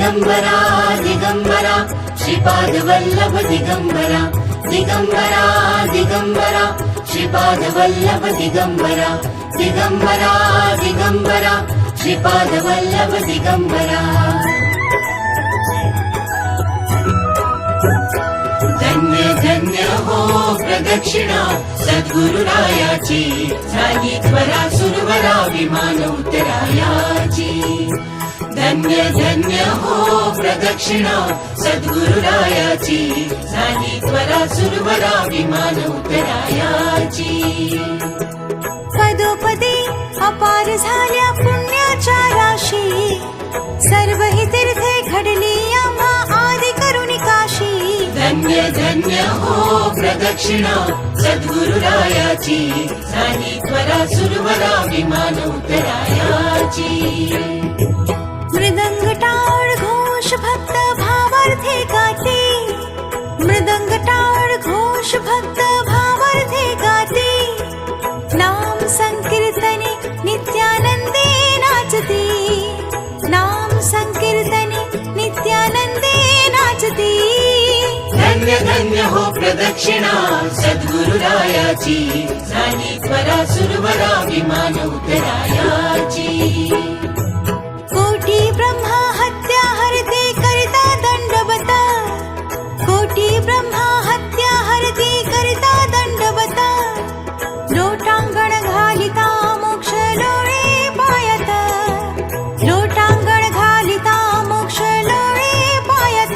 दिगंबरा दिगंबरा श्रीपाद वल्लभ दिगंबरा दिगंबरा दिगंबरा श्रीपाद वल्लभ दिगंबरा दिगंबरा दिगंबरा श्रीपाद वल्लभ दिगंबरा धन्य धन्य हो प्रदक्षिणा सद्गुरुरायाची झाली त्वरा सुरवरा विमान उतरायाची धन्य धन्य हो प्रदक्षिणा सद्गुरुरायाची झाली त्वरा सुरवरा विमान उतरायाची पदोपदी अपार झाल्या पुण्याच्या राशी सर्व ही तीर्थे घडली आम्हा आदि करुणी काशी धन्य धन्य हो प्रदक्षिणा सद्गुरुरायाची झाली त्वरा सुरवरा विमान उतरायाची मृदंग टाळ घोष भक्त भावार्थे गाते मृदंग टाळ घोष भक्त भावार्थे गाते नाम संकीर्तने नित्यानंदे नाचते नाम संकीर्तने नित्यानंदे नाचते धन्य धन्य हो प्रदक्षिणा सद्गुरुरायाची झाली त्वरा सुरवरा विमान उतरायाची कोटी ब्रह्मा हत्या हरते करता दंडवत कोटी ब्रह्मा हत्या हरते करता दंडवत लोटांगण घालिता मोक्ष लोळे पायत लोटांगण घालिता मोक्ष लोळे पायत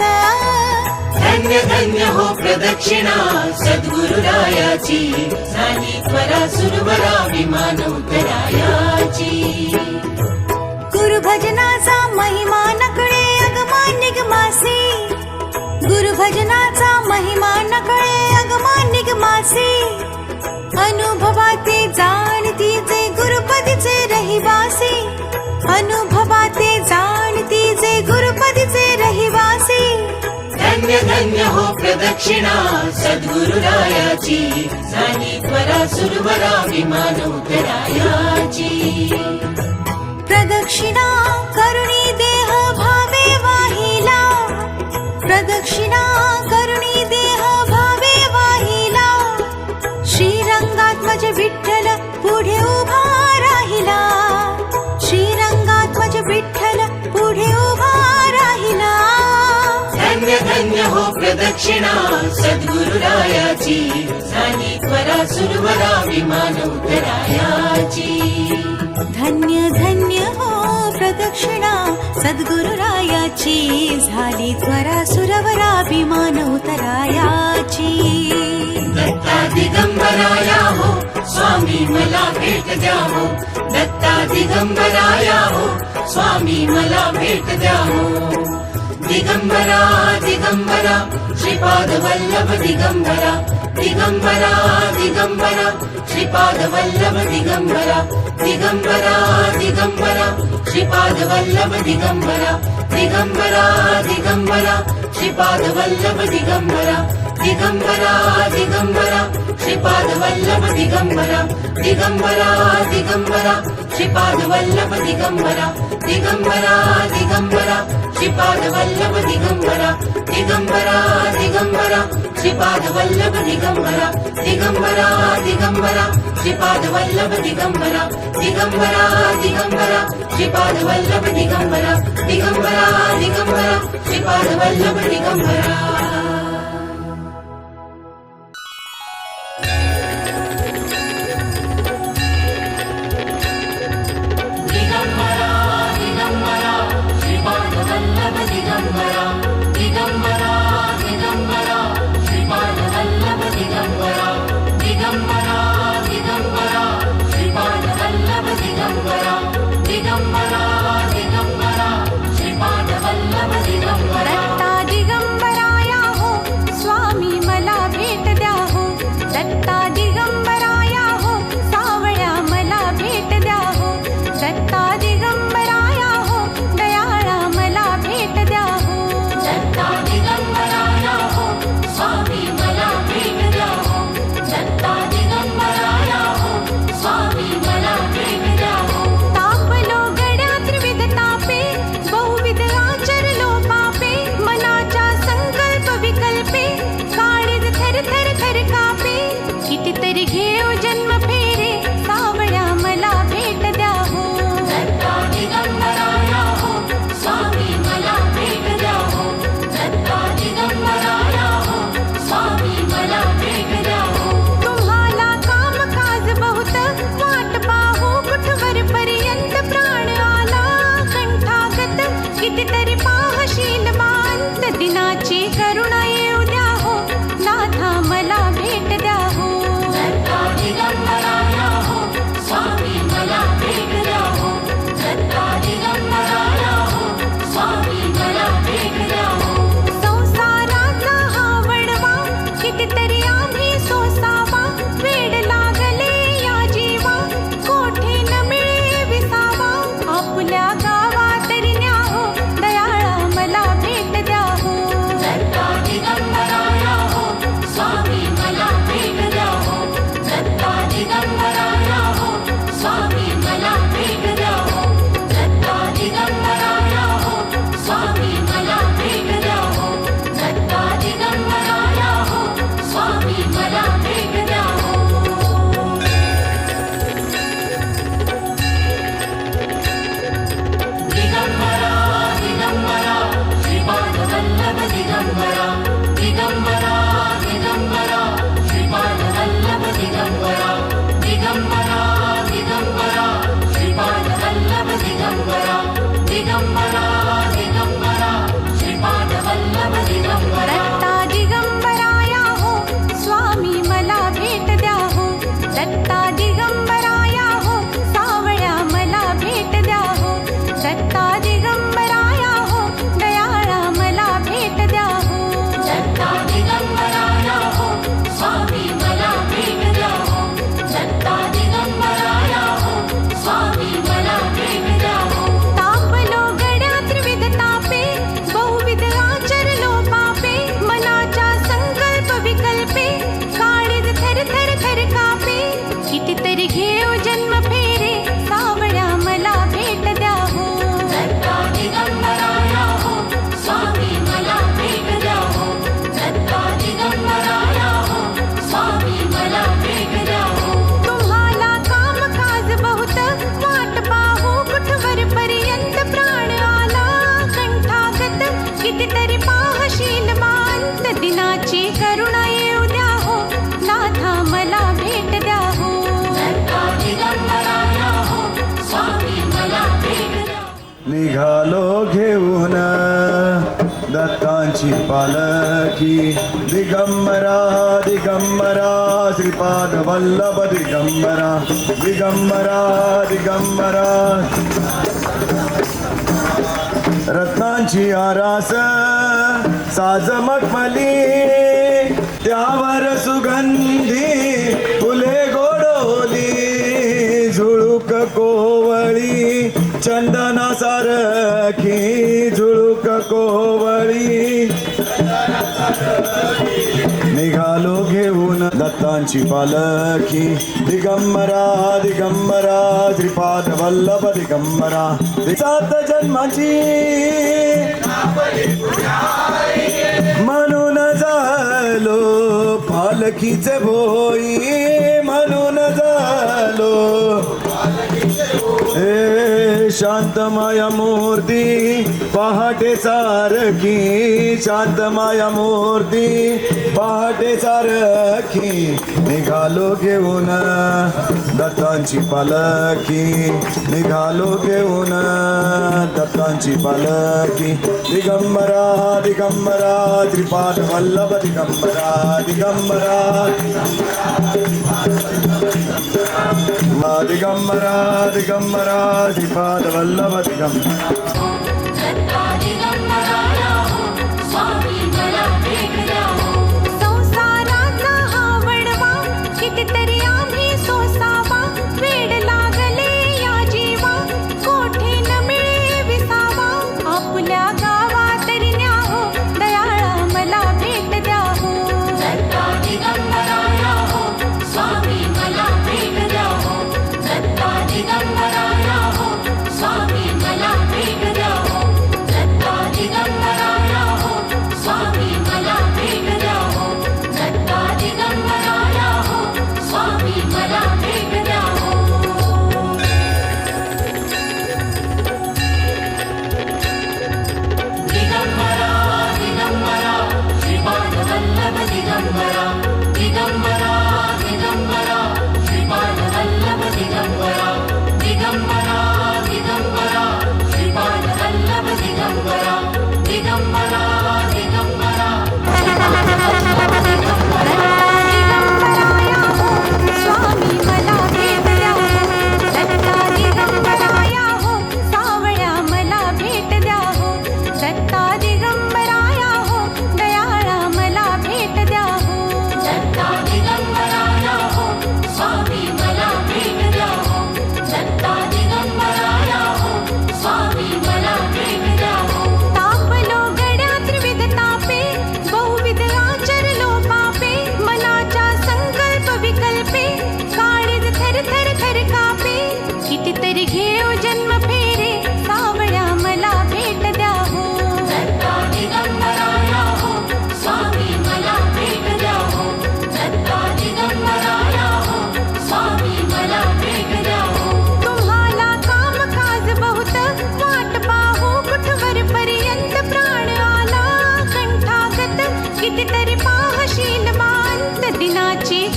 धन्य धन्य हो प्रदक्षिणा सद्गुरुरायाची झाली त्वरा सुरवरा विमान उतरायाची गुरुभजनाचा महिमा नकळे अगमा निगमासे गुरुभजनाचा महिमा नकळे अगमा निगमासे अनुभवाते जाणती जे गुरुपदीचे रहिवासी अनुभवाते जाणती जे गुरुपदीचे रहिवासी धन्य धन्य हो प्रदक्षिणा सद्गुरुरायाची झाली त्वरा सुरवरा विमान उतरायाची प्रदक्षिणा करुणी देह भावे वाहिला प्रदक्षिणा करुणी देह भावे वाहिला श्रीरंगात्मज विठ्ठल पुढे उभा राहिला श्रीरंगात्मज विठ्ठल पुढे उभा राहिला धन्य धन्य हो प्रदक्षिणा सद्गुरुरायाची झाली त्वरा सुरवरा विमान उतरायाची धन्य धन्य हो प्रदक्षिणा सद्गुरुरायाची झाली त्वरा सुरवरा विमान उतरायाची दत्ता दिगंबराया हो स्वामी मला भेट द्या हो दत्ता दिगंबराया हो स्वामी मला भेट द्या हो दिगंबरा दिगंबरा श्रीपाद वल्लभ दिगंबरा दिगंबरा दिगंबरा श्रीपाद वल्लभ दिगंबरा दिगंबरा दिगंबरा श्रीपाद वल्लभ दिगंबरा दिगंबरा दिगंबरा श्रीपाद वल्लभ दिगंबरा दिगंबरा दिगंबरा श्रीपाद वल्लभ दिगंबरा दिगंबरा दिगंबरा श्रीपाद वल्लभ दिगंबरा दिगंबरा दिगंबरा श्रीपाद वल्लभ दिगंबरा दिगंबरा दिगंबरा श्रीपाद वल्लभ दिगंबरा दिगंबरा दिगंबरा श्रीपाद वल्लभ दिगंबरा दिगंबरा दिगंबरा श्रीपाद वल्लभ दिगंबरा दिगंबरा दिगंबरा श्रीपाद वल्लभ दिगंबरा दत्ता दिगंबराया हो स्वामी मला भेट द्या हो दत्ता दिगंबराया हो सावळ्या मला भेट द्या हो दत्ता दिगंबराया हो दयाळा मला भेट द्या हो दत्ता दिगंबराया हो स्वामी मला भेट द्या हो दत्ता दिगंबराया हो स्वामी मला भेट द्या हो तापलो गड्या त्रिविध तापे बहुविध आचरलो सोसावा वेड लागले या जीवा कोठे न मिळे विसावा आपल्या गावा तरी न्या हो दयाळा मला भेट द्या हो दत्ता दिगंबराया हो स्वामी मला भेट द्या हो दत्ता दिगंबराया हो स्वामी मला भेट द्या हो दत्ता दिगंबराया हो स्वामी मला भेट द्या हो दत्ता दिगंबराया हो स्वामी मला भेट द्या हो दिगंबरा दिगंबरा श्रीपाद वल्लभ दिगंबरा दिगंबरा दिगंबरा श्रीपाद वल्लभ दिगंबरा दिगंबरा दिगंबरा श्रीपाद वल्लभ दिगंबरा दिगंबरा दिगंबरा श्रीपाद वल्लभ दिगंबरा दत्ता दिगंबराया हो स्वामी मला भेट द्या हो दत्ता दिगंबराया हो सावळ्या मला भेट द्या हो दत्ता दिगंबराया हो दयाळा मला भेट द्या हो दत्ता दिगंबराया हो स्वामी मला भेट द्या हो दत्ता दिगंबराया हो स्वामी मला भेट द्या हो तापलो गड्या त्रिविध तापे बहुविध आचरलो पापे मनाच्या संकल्प विकल्पे काळीज थर थर थर कापे कितीतरी घेऊ जन्म फेरे सावळ्या मला भेट द्या हो दत्ता दिगंबराया हो स्वामी मला भेट द्या हो दत्ता दिगंबराया हो स्वामी मला भेट द्या हो तुम्हाला काम काज बहुत वाट पाहू कुठवर पर्यंत प्राण आला कंठागत कितीतरी पाहशील मांत दिनाची करुणा येऊ द्या हो नाथा मला भेट द्या हो दत्ता दिगंबराया हो स्वामी मला भेट द्या हो निघालो घेऊन दत्तांची पालखी दिगंबरा दिगंबरा श्रीपाद वल्लभ दिगंबरा दिगंबरा दिगंबरा रत्नांची आरास साज मखमली त्यावर सुगंधी फुले गोडोली झुळूक कोवळी चंदना सारखी झुळूक कोवळी निघालो घेऊन दत्तांची पालखी दिगंबरा दिगंबरा श्रीपाद वल्लभ दिगंबरा सात जन्माची म्हणून झालो पालखीचे भोई म्हणून झालो हे शांतमाया मूर्ती पहाटे सारखी शांतमाया मूर्ती पहाटे सारखी निघालो घेऊन दत्तांची पालखी निघालो घेऊन दत्तांची पालखी दिगंबरा दिगंबरा श्रीपाद वल्लभ दिगंबरा दिगंबरा दिगंबरा दिगंबरा श्रीपाद वल्लभ दिगंबरा दत्ता दिगंबराया हो स्वामी मला भेट द्या हो संसाराचा हा वडवा कितीतरी आम्ही सोसावा वेड लागले या जीवा कोठे न मिळे विसावा आपल्या गावा तरी न्या हो दयाळा मला भेट द्या हो दत्ता दिगंबराया हो स्वामी मला भेट द्या हो दत्ता दिगंबराया हो स्वामी मला भेट द्या हो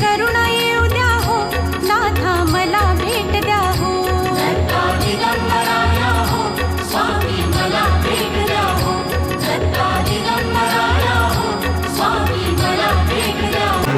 करुणा येऊ द्या हो नाथा मला भेट द्या हो दत्ता दिगंबराया हो स्वामी मला भेट द्या हो दत्ता दिगंबराया हो स्वामी मला भेट द्या हो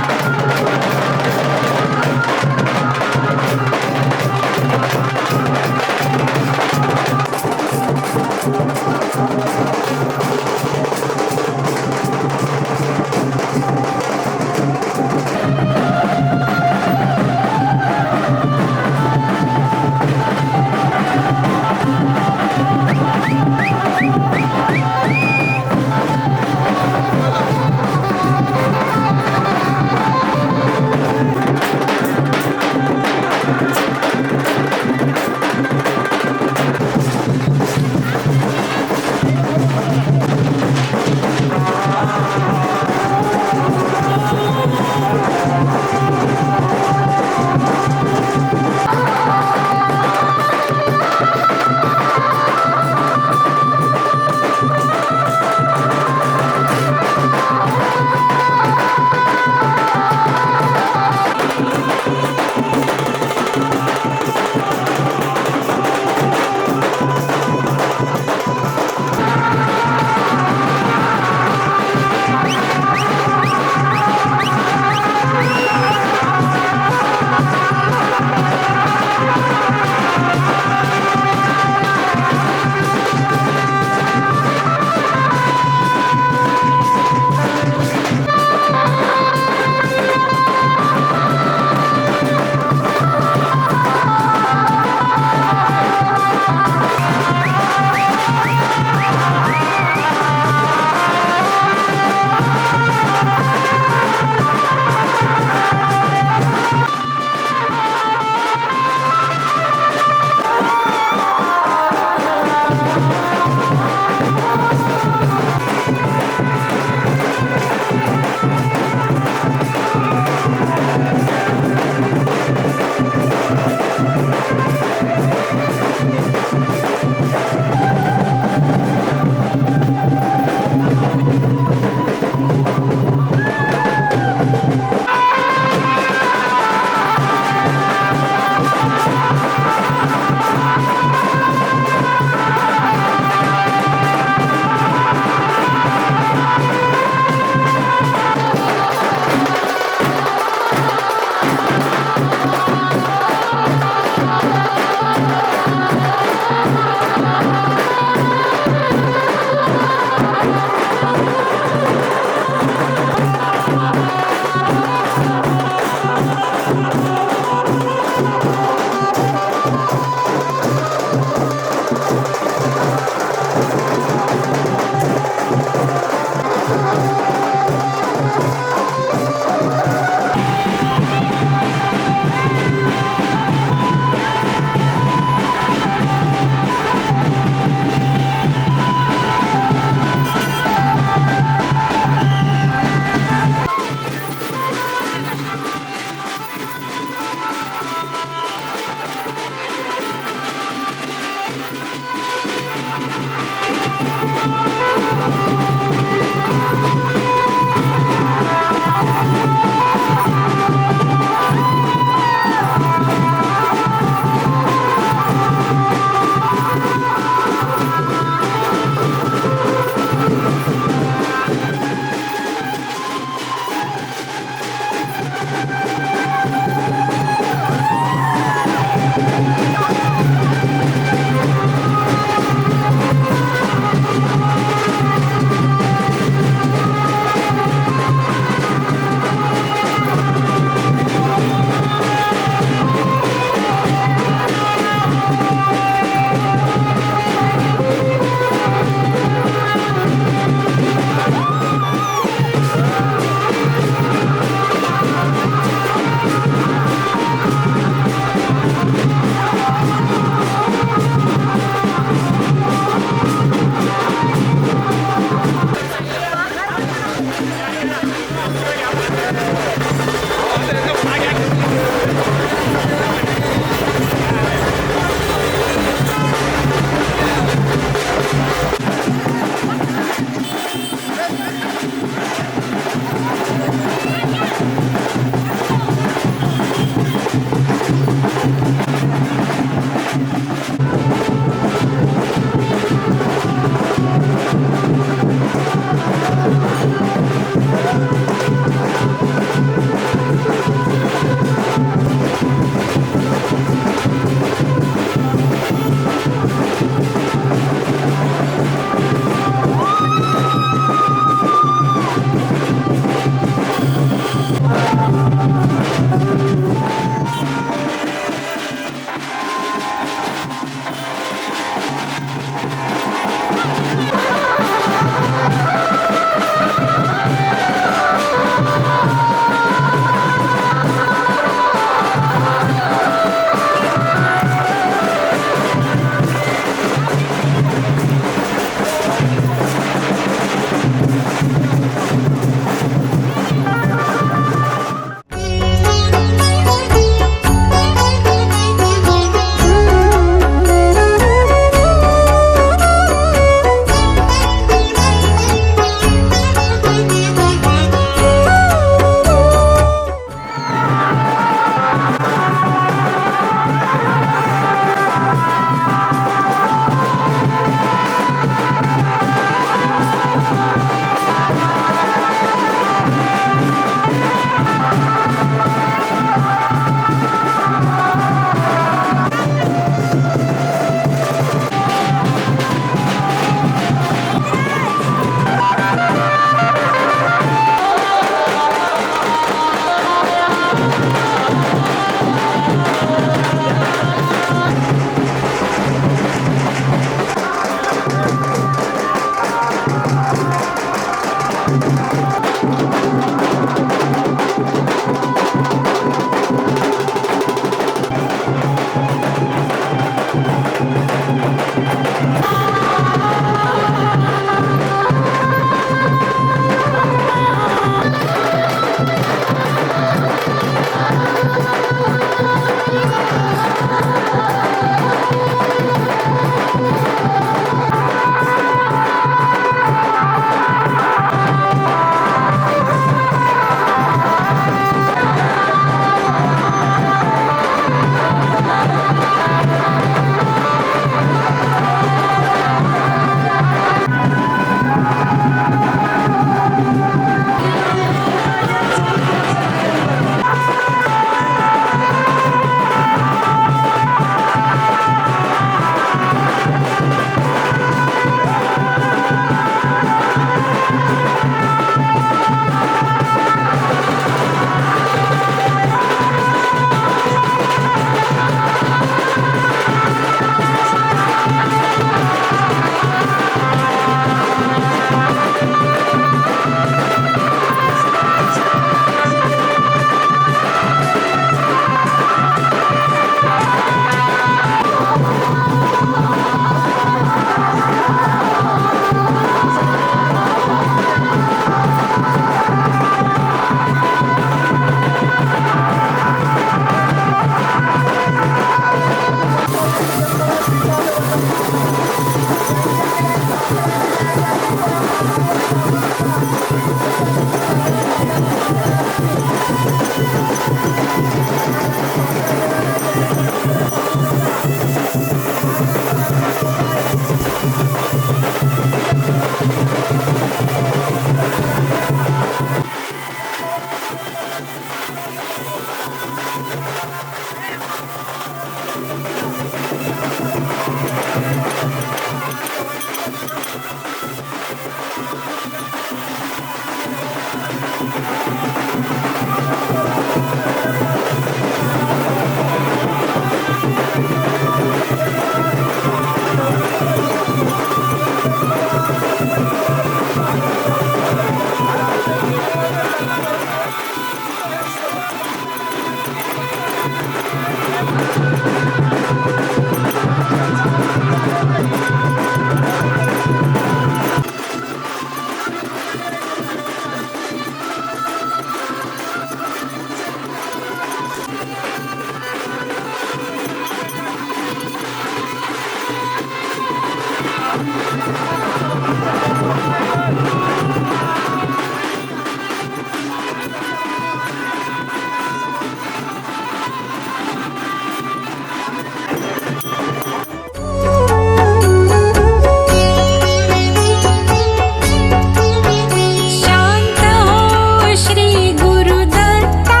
शांत हो श्री गुरुदत्ता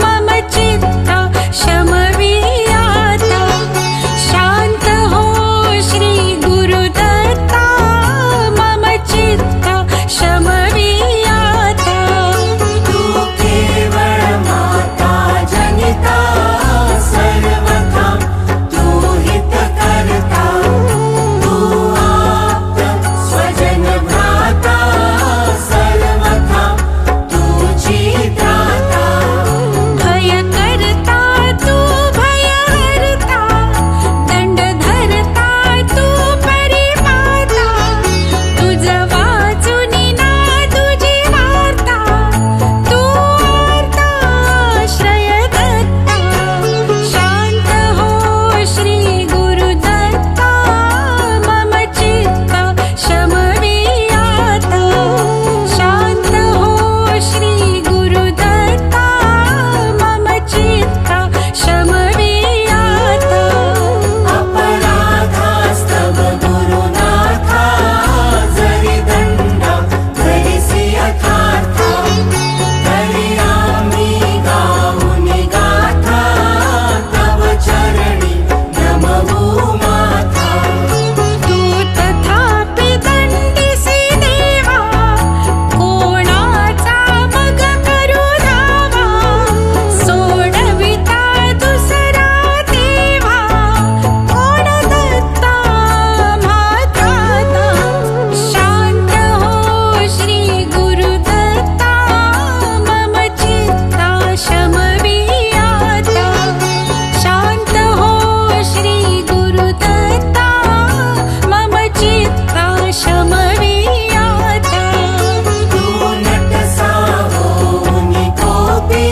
मम चित्त शमवी आता शांत हो श्री गुरुदत्ता मम चित्त शमवी आता तू केवळ माता जनिता सर्वथा तू हित करता तू आप्त स्वजन भ्राता सर्वथा तुझी त्राता भय करता तू भय हरता दंड धरता तू परिपाता तुझ वाचुनी ना तुझी वार्ता तू आर्ता आश्रय दत्ता शांत हो श्री गुरुदत्ता मम चित्त शमवी आता शांत हो श्री गुरुदत्ता मम चित्त शमवी आता अपराधास्तव गुरुनाथा जरी दंड धरिसी यथार्था तरी आम्ही गाऊनी गाथा तव चरणी नमवू माथा तू तथापि दंडिसी देवा कोणाचा मग करू धावा सोडविता दुसरा देवा कोण दत्ता मात्राता शांत हो श्री गुरुदत्ता मम चित्ता शमवी आता शांत हो श्री गुरुदत्ता मम चित्ता शमवी आता तू नटसा होऊनी कोपी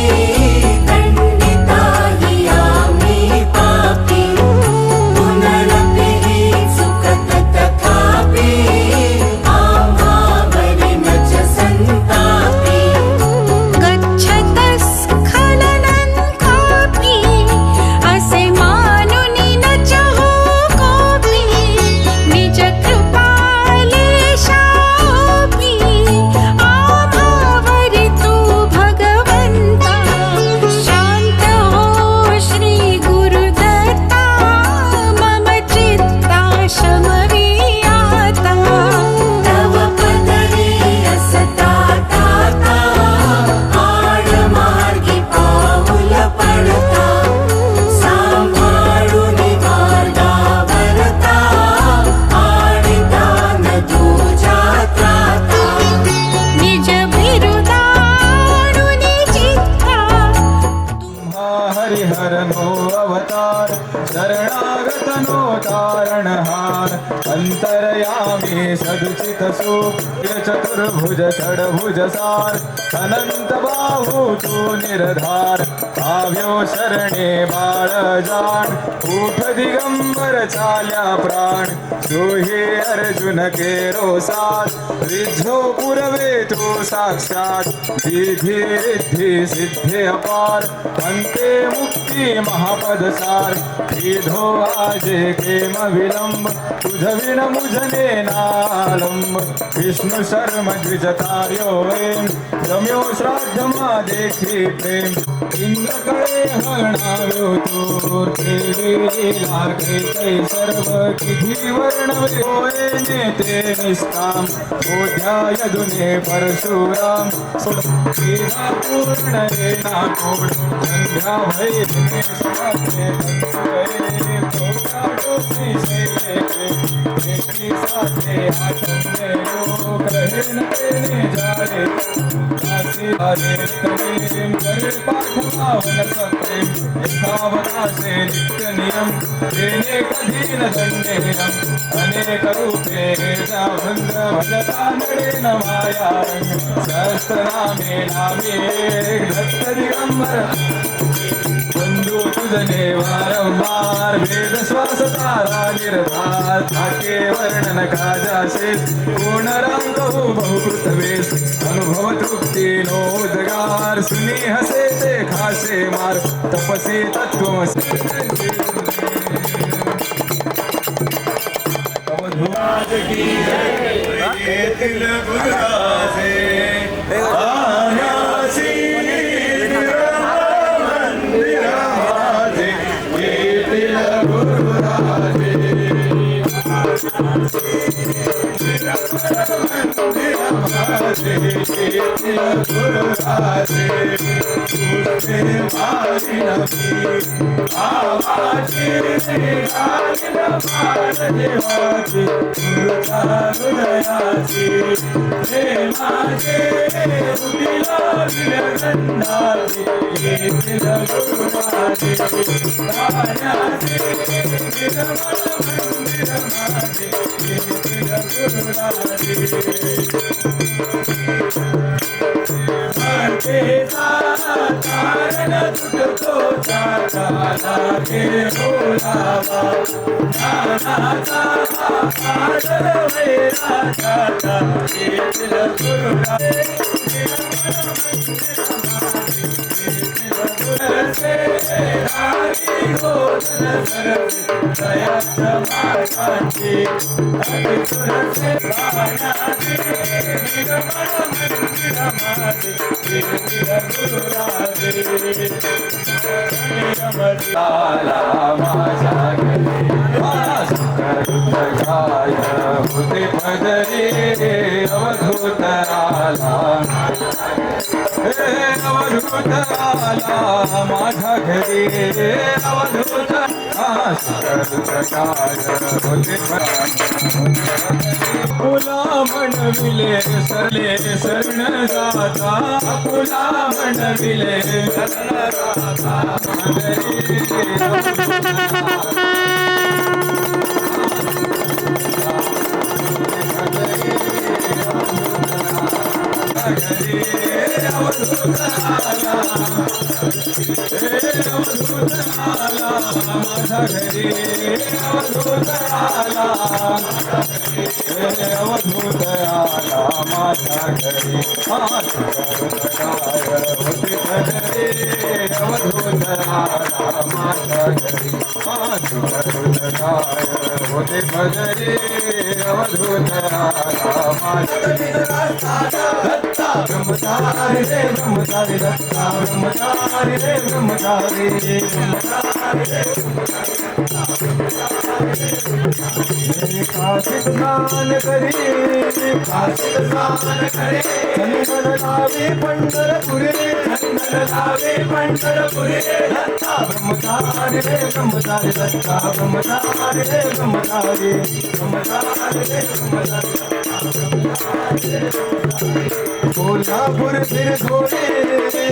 दंडिता हि आम्ही पापी पुनरपि हि सुखत तथापि आम्हावरी नच संतापी गच्छत स्खलनं कापि असे मानुनी न चाहो कोपि निज कृपालेशापि आम्हावरी तू भगवंता शांत हो श्री गुरुदत्ता मम चित्ता शमवी आता तव पदरी असता ताता आडमार्गी पाऊल पडता सांभाळूनी मार्गावरता आणिता न तुझ्या त्राता निज बिरुदाणुनी चित्ता हरिहरनो अवतार शरणागतनो तारणहार अंतरयामी सदुचित सुख चतुर्भुज षडभुज सार अनंत बाहू तू निर्धार आव्यो शरणे बाळ जाण उठ दिगंबर चाल्या प्राण तोहे अर्जुन केरो साथ रिझो पुरवे तू साक्षात विधी रिद्धी सिद्धे अपार अंते मुक्ती महापद सार विधो आजे केम विलंब तुझ विण मुझने नालंब विष्णु शर्म द्विजतार्यो वेम रम्यो श्राद्धमा देखी प्रेम इंद्र कळे हरणाव्यो तूर देवी लागे कै सर्व किधी वर्णवे होय नेते निष्काम ओध्याय दुने परशुराम सुरा पूर्ण रे नाकोड संध्या भैरवे समाप्ते तत्वे कोटा डोसी सेके एकी साथे आचमने लोक रहे न तेने जाळे दासी आले तरीम करे पाठवावन सप्रेम यथावतासे नित्य नियम तेने कधी न दंडेनम अनेक रूपे जा भंग भजता नडे न माया सहस्रनामे नामे दत्त दिगंबर बंधू पूजने वारंवार वेद श्वास तारा निर्धार ठाके वर्णन काजासे कोण राम कहू बहुकृत वेश अनुभव तृप्ती नो उद्गार सुनी हसे ते खासे मार तपसी तत्वमसी अवधूत की येतील गुरुदासे आयासी मंदिराचे येतील गुरुदासे मंदिराचे येतील गुरुदासे तुझे मारी नभी आवाजी गाली नभार देवाची गुरुचा हृदयाची प्रेमाचे उदिला विरगंधाची येतील गुरुराजे रायाचे निर्मल मंदिर माझे येतील गुरुराजे भक्तीचा कारण तुटतो चाचा लागे बोलावा ज्ञानाचा आदर वैराचा येतील गुरुराजे होते पदरी अवधूत आला अवधूत आला माझ्या घरी अवधूत होते फुला म्हणविले सरले शरण जाता फुला म्हणविले शरण जाता अवधूत आला माझ्या घरी अवधूत आला अवधूत आला माझ्या घरी होते भजरे अवधूत आला माझ्या घरी होते भजरे अवधूत आला माझ्या दत्ता ब्रह्मचारी रे ब्रह्मचारी दत्ता ब्रह्मचारी रे ब्रह्मचारी काशित स्नान करी काशित स्नान करे चंदन लावे पंढरपुरे चंदन लावे पंढरपुरे दत्ता ब्रह्मचारी रे ब्रह्मचारी दत्ता ब्रह्मचारी रे ब्रह्मचारी ब्रह्मचारी रे ब्रह्मचारी कोल्हापुर फिर धोळे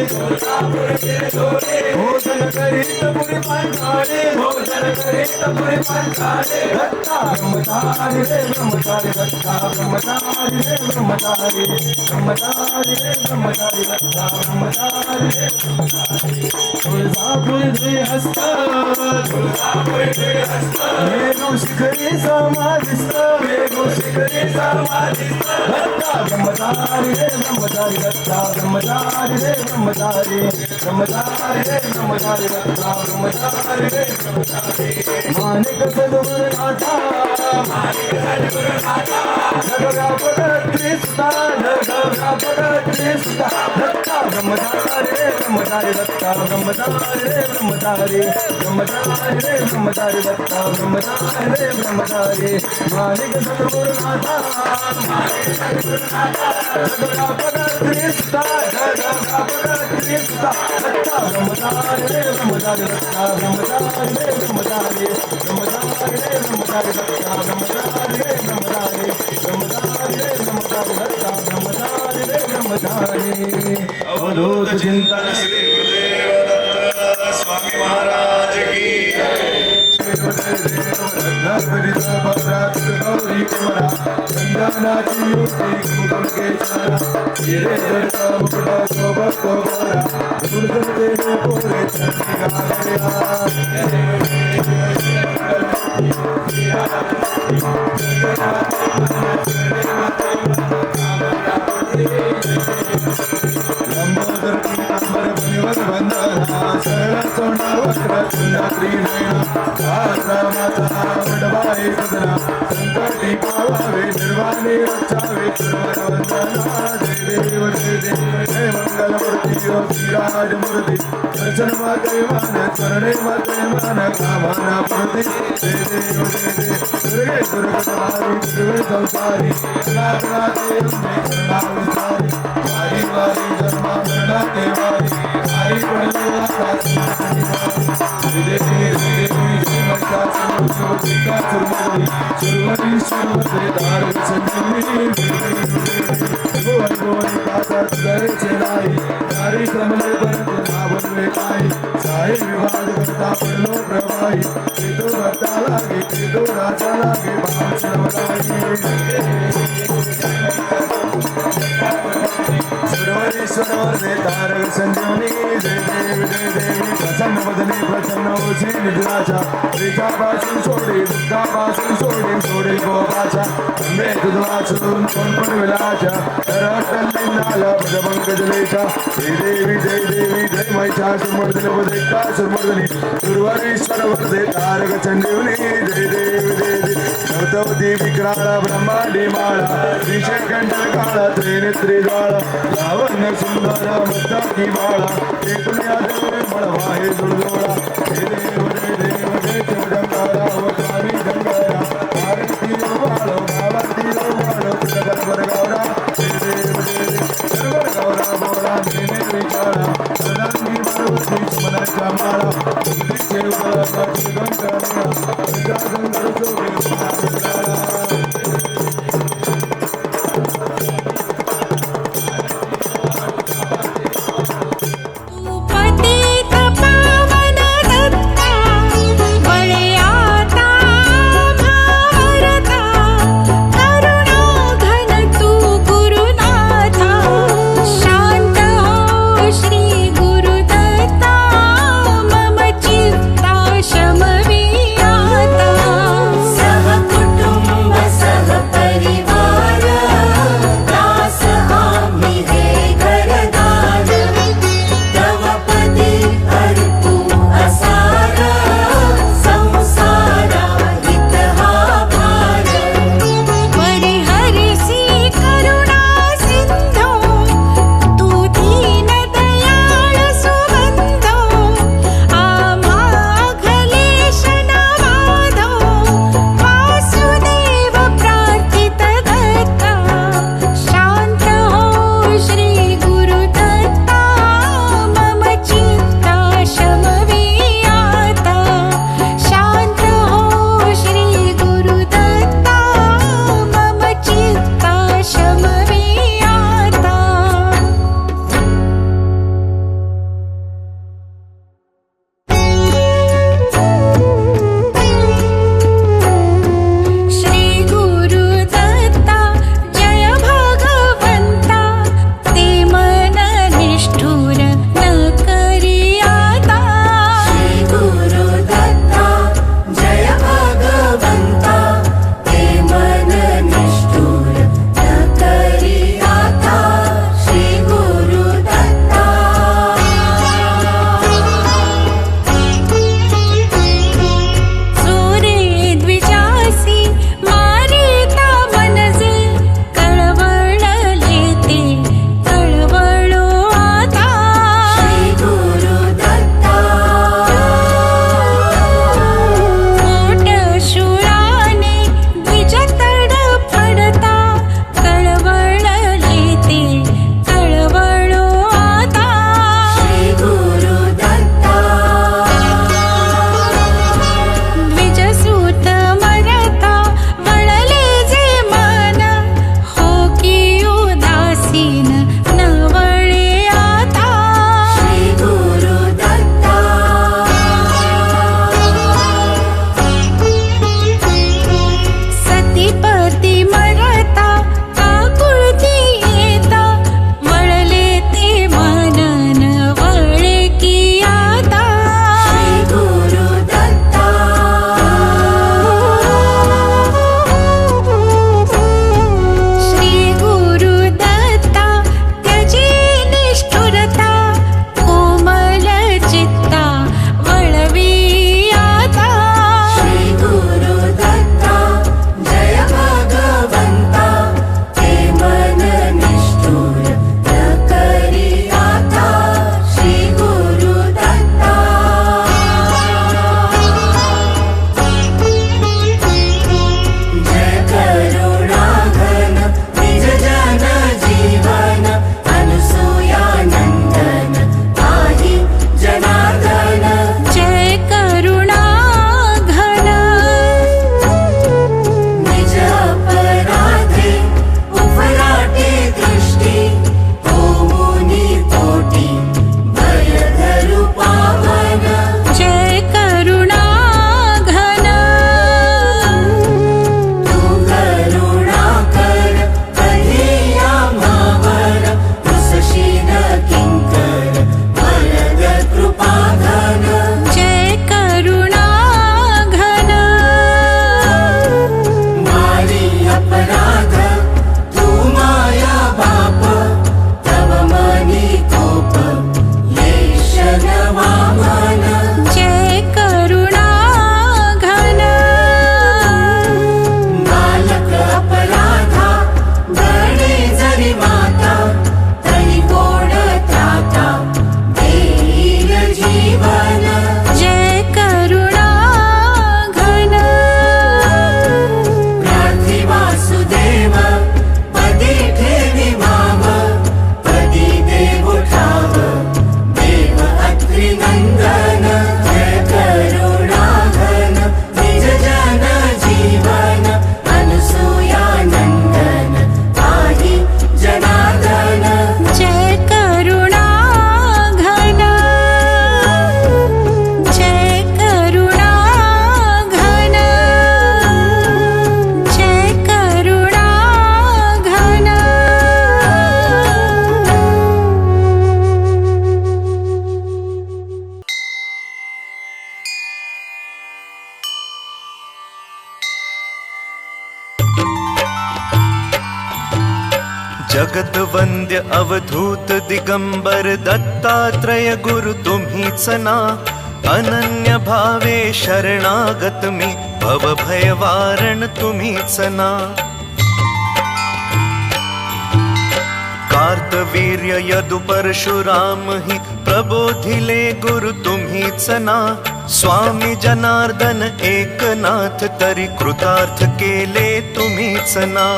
कोल्हापुर फिर धोळे भोजन करीत पुरी पंचाळे भोजन करीत पुरी पंचाळे दत्ता ब्रह्मचारी रे ब्रह्मचारी दत्ता ब्रह्मचारी रे ब्रह्मचारी ब्रह्मचारी रे ब्रह्मचारी दत्ता ब्रह्मचारी रे तुळजापूर द्वे हस्त तुळजापूर द्वे हस्त वेगो शिखरी समाधिस्थ वेगो शिखरी समाधिस्थ दत्ता ब्रह्मचारी रे ब्रह्मचारी दत्ता ब्रह्मचारी रे ब्रह्मचारी ब्रह्मचारी रे ब्रह्मचारी दत्ता ब्रह्मचारी रे ब्रह्मचारी मानिक सद्गुरुनाथा मानिक सद्गुरुनाथा जगव्यापक त्रिसुता जगव्यापक त्रिसुता दत्ता ब्रह्मचारी रे ब्रह्मचारी दत्ता ब्रह्मचारी रे ब्रह्मचारी ब्रह्मचारी रे ब्रह्मचारी दत्ता ब्रह्मचारी रे ब्रह्मचारी मानिक सद्गुरुनाथा मानिक सद्गुरुनाथा जगव्यापक त्रिसुता जगव्यापक त्रिसुता दत्ता ब्रह्मचारी रे ब्रह्मचारी दत्ता ब्रह्मचारी रे ब्रह्मचारी ब्रह्मचारी रे ब्रह्मचारी दत्ता ब्रह्मचारी रे ब्रह्मचारी ब्रह्मचारी रे ब्रह्मचारी दत्ता ब्रह्मचारी रे ब्रह्मचारी अवधूत चिंतन श्री गुरुदेव दत्त स्वामी महाराज की गौरी कुमरा चंदनाची युक्ती मुकेश्वरा हिरे मुकुट सोबत गोरा पुढचे पोरे लंबोदर पीतांबर मुनिवर वंदना सरळ तोंडावर सुंदरी नयना रामाचा वडबाई सदना संकटी पावावे निर्वाणी रक्षावे सर्वर वंदना जय देव जय मंगलमूर्ती ओ श्रीराजमूर्ती दर्शन माते मान स्मरणे माते मान कामना पूर्ती जय देव दुर्गे दुर्गतारी दुर्गे संसारी नाथनाथे अम्मे करुणाविसारी वारी वारी जन्मा मरणा देवारी वारी पडलेला देवी देवी जय महिषासुरमर्दिनी सुरवरी सुरवरी दार संजीवनी भुवन भुवनी दाता तुझे नाही नारी क्रमले परत ना बनवे काही साहे विवाद करता पडलो प्रवाही तो भक्ता लागे तो राजा लागे भाव सुरवरी सुरवरी तारक संजीवनी जय देवी प्रसन्न वदने प्रसन्न होशी निद्राचा त्रिकापासून सोडे दुःखापासून सोडे गोपाचा अंबे तुझ वाचून कोण पण विलाचा रटलिंगाला पदपंकजलेचा जय देवी जय महिषासुरमर्दिनी वदेकासुरमर्दिनी सुरवरीश्वर वरदे तारक संजीवनी जय देवी नवतवती विक्राळा ब्रह्मांडी माळा विषय कंठल काळा त्रिनेत्री ज्वाळा लावण्य सुंदर मस्तकी बाळा एकल्या देव मळवा हे जुळजोळा जय देव जय जंगारा व स्वामी जंगारा आरती बाळो भावती बाळो तुझ्या गौरा जय देव गौरा बोला नेने विचारा सदांगी पार्वती मनाच्या माळा तुझे उदरा गंगारा तुझ्या गंगर सोबे पतित पावन दत्ता बळयाता भारता करुणाघन तू गुरुनाथा शांत हो श्री गुरुदत्ता मम चित्ता शमवियाता सहकुटुंब जगत वंद्य अवधूत दिगंबर दत्तात्रय गुरु तुम्हीच ना. अनन्य भावे शरणागत मी भव भय वारण तुम्हीच ना. कार्तवीर्य यदु परशुराम ही प्रबोधिले गुरु तुम्हीच ना. स्वामी जनार्दन एकनाथ तरी कृतार्थ केले तुम्हीच ना.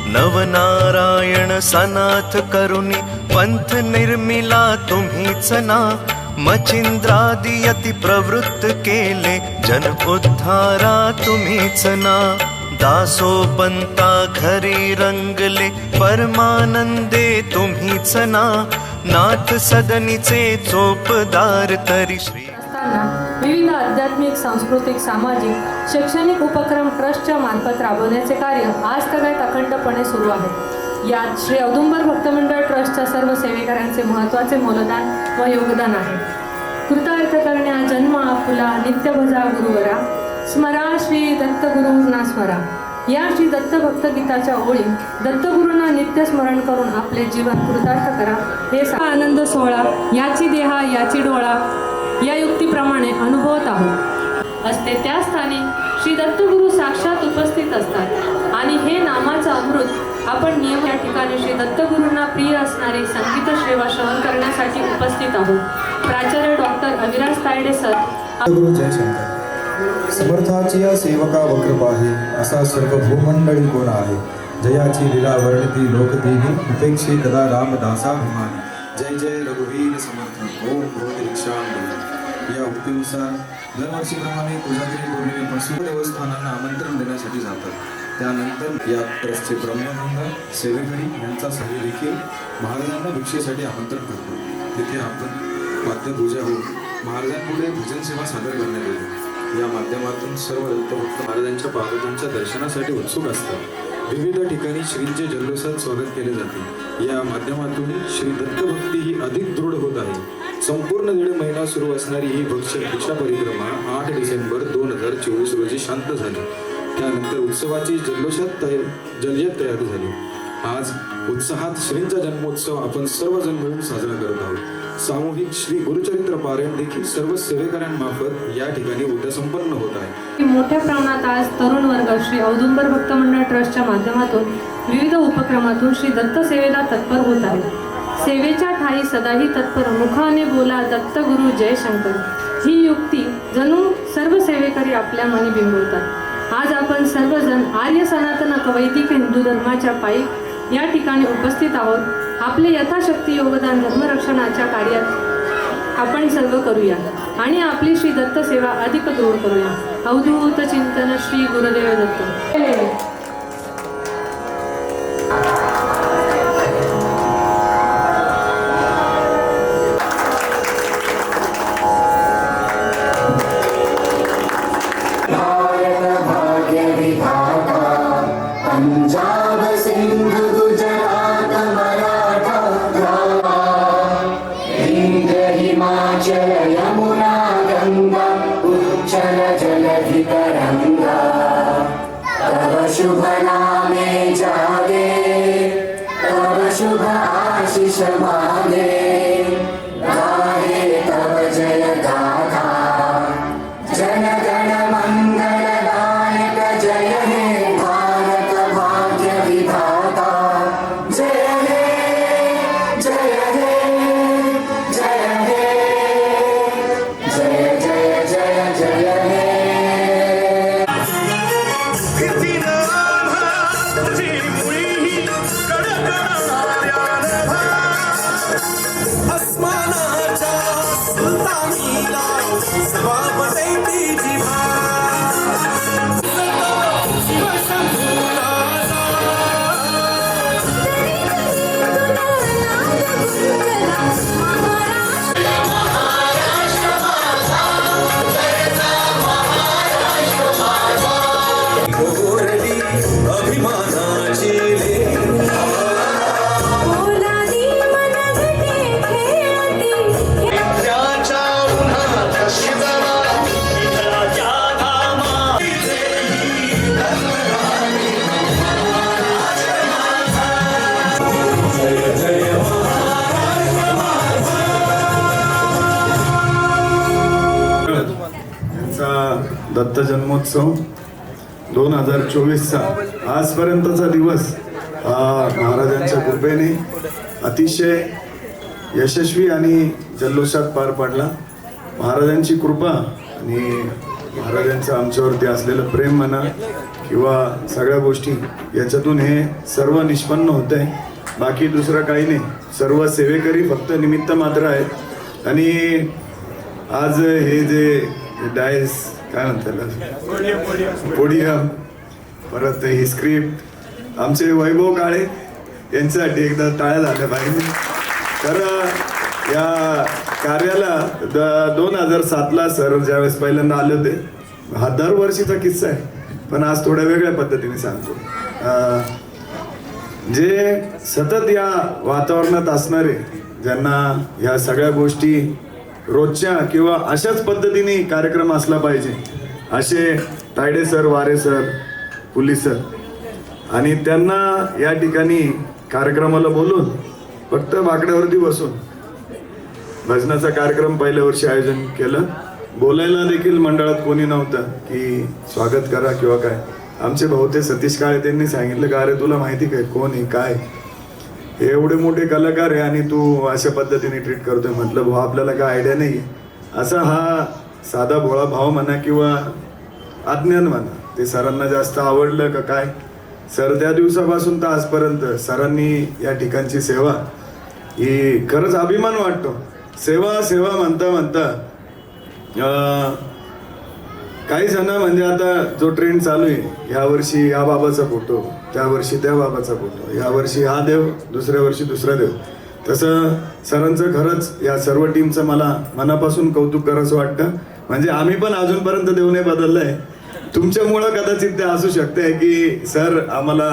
नवनारायण सनाथ करुणी पंथ निर्मिला तुम्हीच ना. मचिंद्रादि यति प्रवृत्त केले जन उद्धारा तुम्हीच ना. दासोपंता घरी रंगले परमानंदे तुम्हीच ना. नाथ सदनीचे चोपदार तरी श्री. असताना विविध आध्यात्मिक, सांस्कृतिक, सामाजिक, शैक्षणिक उपक्रम ट्रस्टच्या मार्फत राबवण्याचे कार्य आज तगायत अखंडपणे सुरू आहे. यात श्री औदुंबर भक्तमंडळ ट्रस्टच्या सर्व सेवेकऱ्यांचे महत्त्वाचे मोलदान व योगदान आहे. कृतार्थ करण्या जन्म आपुला नित्य भजा गुरुवरा. स्मरा श्री दत्तगुरूंना स्मरा. या श्री दत्तभक्त गीताच्या ओळी दत्तगुरूंना नित्य स्मरण करून आपले जीवन कृतार्थ करा. हे आनंद सोहळा याची देहा याची डोळा या युक्तीप्रमाणे अनुभवत आहोत. असते त्या स्थानी श्री दत्तगुरू साक्षात उपस्थित असतात आणि हे नामाचं अमृत आपण नियम या ठिकाणी श्री दत्तगुरूंना प्रिय असणारी संगीत सेवा श्रवण करण्यासाठी उपस्थित आहोत. प्राचार्य डॉक्टर अविराज तायडे सर. गुरु जयशंकर. समर्थाची या सेवका वक्रपा आहे, असा सर्व भूमंडळी कोण आहे. जयाची लीला वर्णती लोकदेवी, उपेक्षे कदा रामदासाभिमानी. जय जय रघुवीर समर्थ ओम भगवती दीक्षांत. या उक्तीनुसार दरवर्षीप्रमाणे कोजागिरी पौर्णिमेपासून देवस्थानांना आमंत्रण देण्यासाठी जातात. त्यानंतर या ट्रस्टचे ब्रह्मभंग सेवेकरी यांचा सही देखील महाराजांना भिक्षेसाठी आमंत्रण करतो. तिथे आपण वाद्यपूजा होऊन महाराजांपुढे भजन सेवा सादर करण्यात येते. या माध्यमातून सर्व दत्तभक्त महाराजांच्या पादुकांच्या दर्शनासाठी उत्सुक असतात. विविध ठिकाणी श्रींचे जल्लोषात स्वागत केले जाते. या माध्यमातून श्री दत्तभक्ती ही अधिक दृढ होत आहे. संपूर्ण 1.5 महिना सुरू असणारी ही भिक्षा परिक्रमा 8 डिसेंबर 2024 रोजी शांत झाली. त्यानंतर उत्सवाची जल्लोषात तयारी झाली. आज उत्साहात श्रींचा जन्मोत्सव आपण सर्वजण मिळून साजरा करत आहोत. सामूहिक श्री गुरुचरित्र पारायण देखील सर्व सेवेकऱ्यांमार्फत या ठिकाणी उद्या संपन्न होत आहे. मोठ्या प्रमाणात आज तरुण वर्ग श्री औदुंबर भक्तमंडळ ट्रस्टच्या माध्यमातून विविध उपक्रमातून श्री दत्त सेवेला तत्पर होत आहे. सेवेच्या ठाई सदाही तत्पर मुखाने बोला दत्तगुरु जयशंकर ही युक्ती जणू सर्व सेवेकरी आपल्या मनी बिंबवतात. आज आपण सर्वजण आर्य सनातन वैदिक हिंदू धर्माच्या पायी या ठिकाणी उपस्थित आहोत. आपले यथाशक्ती योगदान धर्मरक्षणाच्या कार्यात आपण सर्व करूया आणि आपली श्री दत्त सेवा अधिक दृढ करूया. अवधूत चिंतन श्री गुरुदेव दत्त. पंजाब सिंध गुजरात मराठा हिंद हिमाचल यमुना गंगा उच्चल जलधि तरंगा. तव शुभ नामे जागे तव शुभ आशीष मागे. गाहे तव जय गाथा जन गण मंगलदायक. जय हे भारत भाग्य विधाता. जय हे जय हे जय हे जय जय जय जय हे. जन्मोत्सव 2024चा आजपर्यंतचा दिवस महाराजांच्या कृपेने अतिशय यशस्वी आणि जल्लोषात पार पडला. महाराजांची कृपा आणि महाराजांचं आमच्यावरती असलेलं प्रेम म्हणा किंवा सगळ्या गोष्टी याच्यातून हे सर्व निष्पन्न होत आहे. बाकी दुसरं काही नाही. सर्व सेवेकरी फक्त निमित्त मात्र आहेत. आणि आज हे जे डायस काय म्हणतात पोडियम, परत ही स्क्रिप्ट, आमचे वैभव काळे यांच्यासाठी एकदा टाळ्या झाल्या पाहिजे. तर या कार्याला 2007ला सर ज्यावेळेस पहिल्यांदा आले होते, हा दरवर्षीचा किस्सा आहे पण आज थोड्या वेगळ्या पद्धतीने सांगतो. जे सतत या वातावरणात असणारे, ज्यांना ह्या सगळ्या गोष्टी रोजच्या किंवा अशाच पद्धतीने कार्यक्रम असला पाहिजे, असे तायडे सर, वारे सर, पुलिस सर, आणि त्यांना या ठिकाणी कार्यक्रमाला बोलून फक्त बाकड्यावरती बसून भजनाचा कार्यक्रम पहिल्या वर्षी आयोजन केलं. बोलायला देखील मंडळात कोणी नव्हतं की स्वागत करा किंवा काय. आमचे भाऊ ते सतीश काळे त्यांनी सांगितलं का अरे तुला माहिती काय कोण आहे काय, हे एवढे मोठे कलाकार आहे आणि तू अशा पद्धतीने ट्रीट करतोय. म्हटलं भाऊ आपल्याला काय आयडिया नाही. असा हा साधा भोळा भाव म्हणा किंवा अज्ञान म्हणा, ते सरांना जास्त आवडलं का काय. सर त्या दिवसापासून तर आजपर्यंत सरांनी या ठिकाणची सेवा ही खरंच अभिमान वाटतो. सेवा सेवा म्हणता म्हणता काही जण म्हणजे आता जो ट्रेंड चालू आहे, ह्या वर्षी या बाबाचा फोटो, त्या वर्षी त्या बाबाचा फोटो, या वर्षी हा देव, दुसऱ्या वर्षी दुसरा देव, तसं सरांचं खरंच या सर्व टीमचं मला मनापासून कौतुक करायचं वाटतं. म्हणजे आम्ही पण अजूनपर्यंत देव नाही बदललाय. तुमच्यामुळं कदाचित ते असू शकते की सर आम्हाला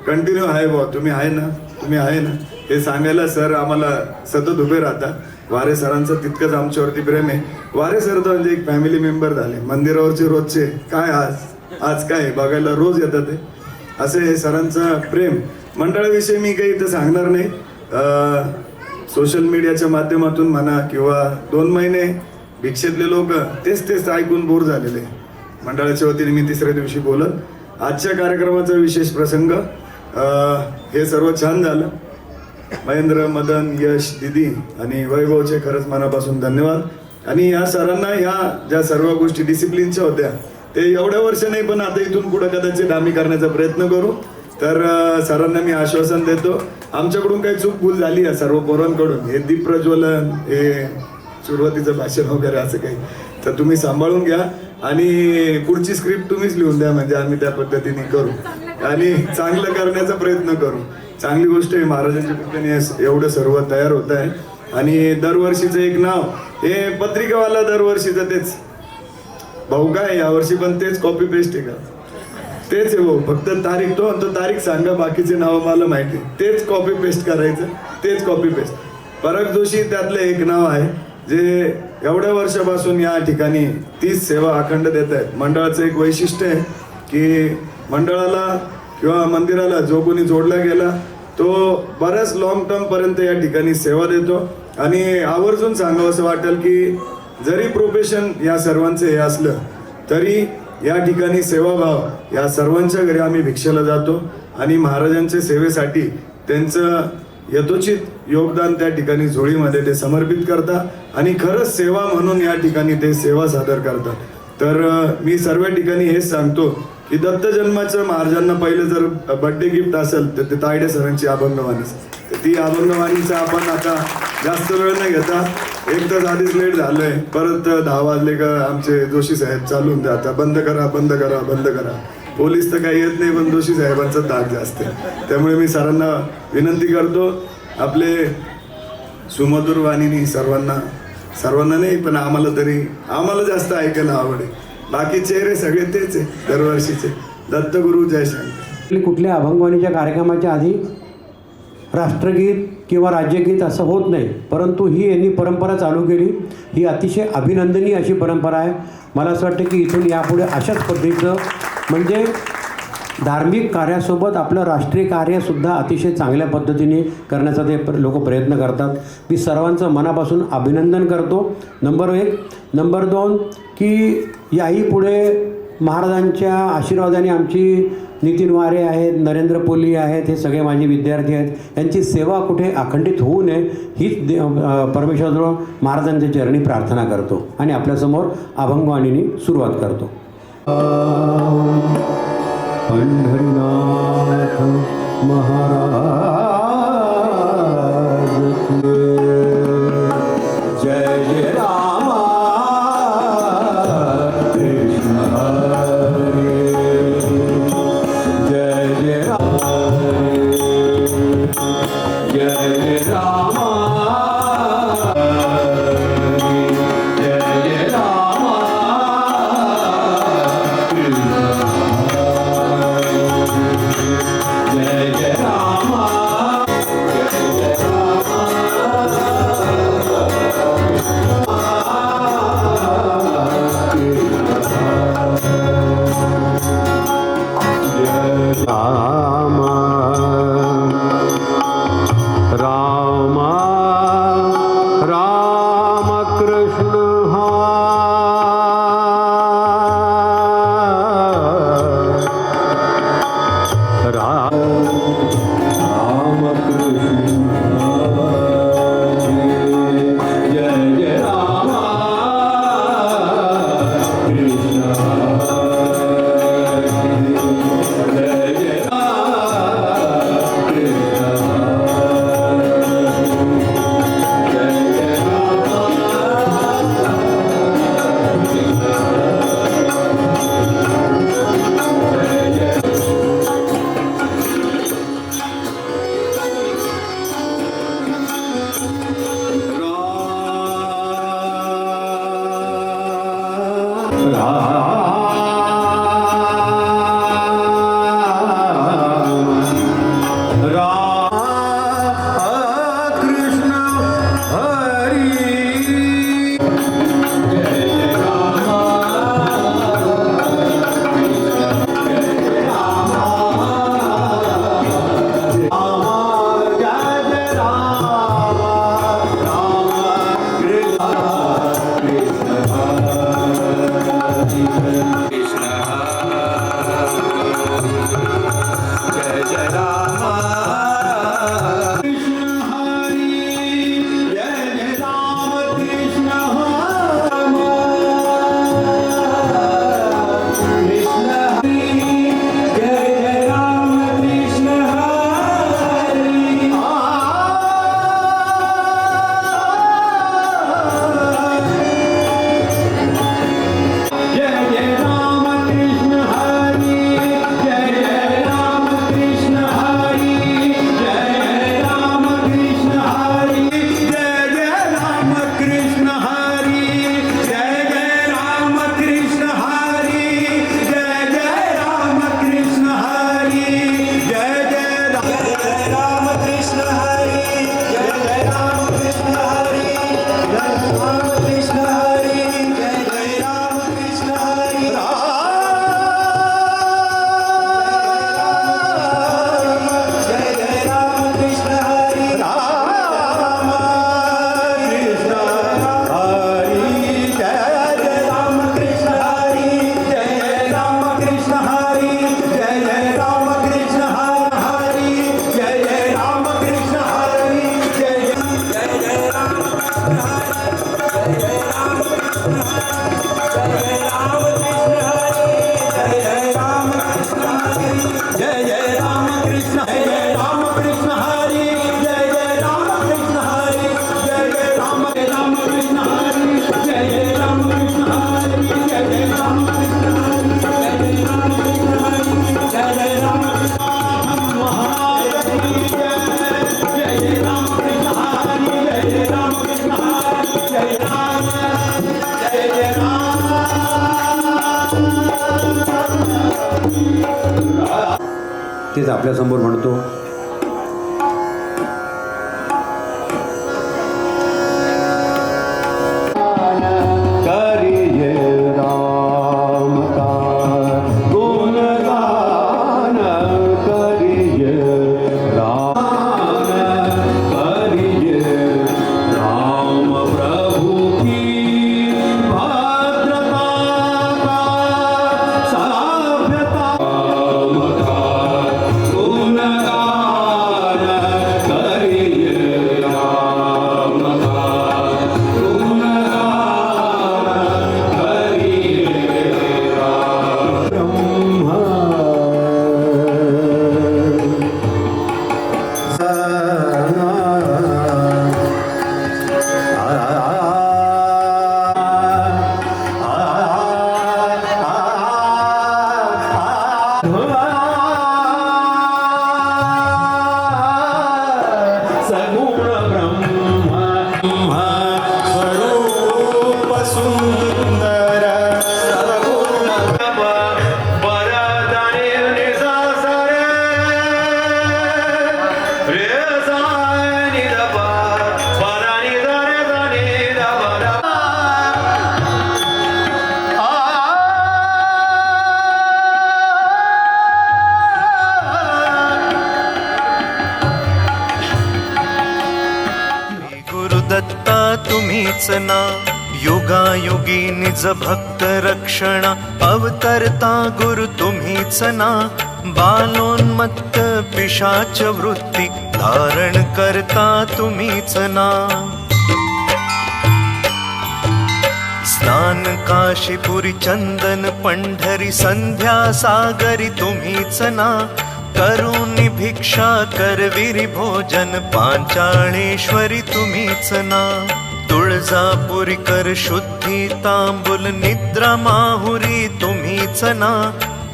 कंटिन्यू आहे बुवा, तुम्ही आहे ना, तुम्ही आहे ना, हे सांगायला सर आम्हाला सतत उभे राहतात. वारे सरांचं तितकंच आमच्यावरती प्रेम आहे. वारे सर तर म्हणजे एक फॅमिली मेंबर झाले. मंदिरावरचे रोजचे काय आज काय बघायला रोज येतात ते. असे हे सरांचं प्रेम. मंडळाविषयी मी काही इथं सांगणार नाही. सोशल मीडियाच्या माध्यमातून म्हणा किंवा 2 महिने भिक्षेतले लोक तेच ऐकून बोर झालेले. मंडळाच्या वतीने मी 3ऱ्या दिवशी बोलत. आजच्या कार्यक्रमाचा विशेष प्रसंग, हे सर्व छान झालं. महेंद्र, मदन, यश, दिदी आणि वैभवचे खरंच मनापासून धन्यवाद. आणि या सरांना ह्या ज्या सर्व गोष्टी डिसिप्लिनच्या होत्या ते एवढ्या वर्ष नाही, पण आता इथून पुढे कदाचित आम्ही करण्याचा प्रयत्न करू. तर सरांना मी आश्वासन देतो, आमच्याकडून काही चूक भूल झाली आहे सर्व पोरांकडून, हे दीप प्रज्वलन, हे सुरुवातीचं भाषण वगैरे असं काही, तर तुम्ही सांभाळून घ्या आणि पुढची स्क्रिप्ट तुम्हीच लिहून द्या, म्हणजे आम्ही त्या पद्धतीने करू आणि चांगलं करण्याचा प्रयत्न करू. चांगली गोष्ट आहे, महाराजांच्या कृपेने एवढं सर्व तयार होत आहे. आणि दरवर्षीचं एक नाव, हे पत्रिकावाला दरवर्षीचं तेच भाऊ काय यावर्षी पण तेच कॉपी पेस्ट आहे का, तेच आहे भाऊ, फक्त तारीख तो तारीख सांगा, बाकीचे नाव मला माहिती, तेच कॉपी पेस्ट करायचं, तेच कॉपी पेस्ट. पराग जोशी त्यातलं एक नाव आहे जे एवढ्या वर्षापासून या ठिकाणी तीच सेवा अखंड देत आहेत. मंडळाचं एक वैशिष्ट्य आहे की मंडळाला किंवा मंदिराला जो कोणी जोडला गेला तो बऱ्याच लॉंग टर्म पर्यंत या ठिकाणी सेवा देतो. आणि आवर्जून सांगावं असं वाटेल की जरी प्रोफेशन या सर्वांचं हे असलं तरी या ठिकाणी सेवाभाव या सर्वांच्या घरी आम्ही भिक्षेला जातो आणि महाराजांच्या सेवेसाठी त्यांचं यथोचित योगदान त्या ठिकाणी झोळीमध्ये ते समर्पित करतात आणि खरंच सेवा म्हणून या ठिकाणी ते सेवा सादर करतात. तर मी सर्व ठिकाणी हेच सांगतो की दत्त जन्माचं महाराजांना पहिलं जर बर्थडे गिफ्ट असेल तर ते तायडे सरांची अभंगवाणी. तर ती अभंगवाणीचा आपण आता जास्त वेळ न घेता, एक तास आधीच लेट झालोय, परत 10 वाजले का आमचे जोशी साहेब चालून द्या, आता बंद करा बंद करा बंद करा. पोलीस तर काही येत नाही पण जोशी साहेबांचा धाक जास्त आहे. त्यामुळे मी सरांना विनंती करतो, आपले सुमधुर वाणीनी सर्वांना नाही पण आम्हाला जास्त ऐकायला आवडेल. बाकी चेहरे सगळे तेच आहे दरवर्षीचे. दत्तगुरु जय शंकर. कुठल्या अभंगवाणीच्या कार्यक्रमाच्या आधी राष्ट्रगीत किंवा राज्यगीत असं होत नाही, परंतु ही यांनी परंपरा चालू केली. ही अतिशय अभिनंदनीय अशी परंपरा आहे. मला असं वाटतं की इथून यापुढे अशाच पद्धतीचं म्हणजे धार्मिक कार्यासोबत आपलं राष्ट्रीय कार्यसुद्धा अतिशय चांगल्या पद्धतीने करण्याचा ते लोक प्रयत्न करतात. मी सर्वांचं मनापासून अभिनंदन करतो. नंबर 1. नंबर 2 की याही पुढे महाराजांच्या आशीर्वादाने आमची नितीन वारे आहेत, नरेंद्र पोली आहेत, हे सगळे माझे विद्यार्थी आहेत. यांची सेवा कुठे अखंडित होऊ नये हीच परमेश्वराजवळ महाराजांच्या चरणी प्रार्थना करतो आणि आपल्यासमोर अभंगवाणीने सुरुवात करतो. पंढरीनाथ महाराज जय जय रामा कृष्ण हरे जय जय जय जय रामा जय जय रामा जय जय रामा रामा रामा राम कृष्ण राम कृष्ण जय जय रामा कृष्ण जय जय तेच आपल्यासमोर म्हणतो. तुम्हीच ना. युगायुगी निज भक्त रक्षणा अवतरता गुरु तुम्हीच ना. बालोन्मत्त पिशाच वृत्ती धारण करता तुम्हीच ना. स्नान काशीपुरी चंदन पंढरी संध्या सागरी तुम्हीच ना. करुणी भिक्षा करविरी भोजन पांचाळेश्वरी तुम्हीच ना. तुळजापुरी कर शुद्धी तांबुल निद्रा माहुरी तुम्हीच ना.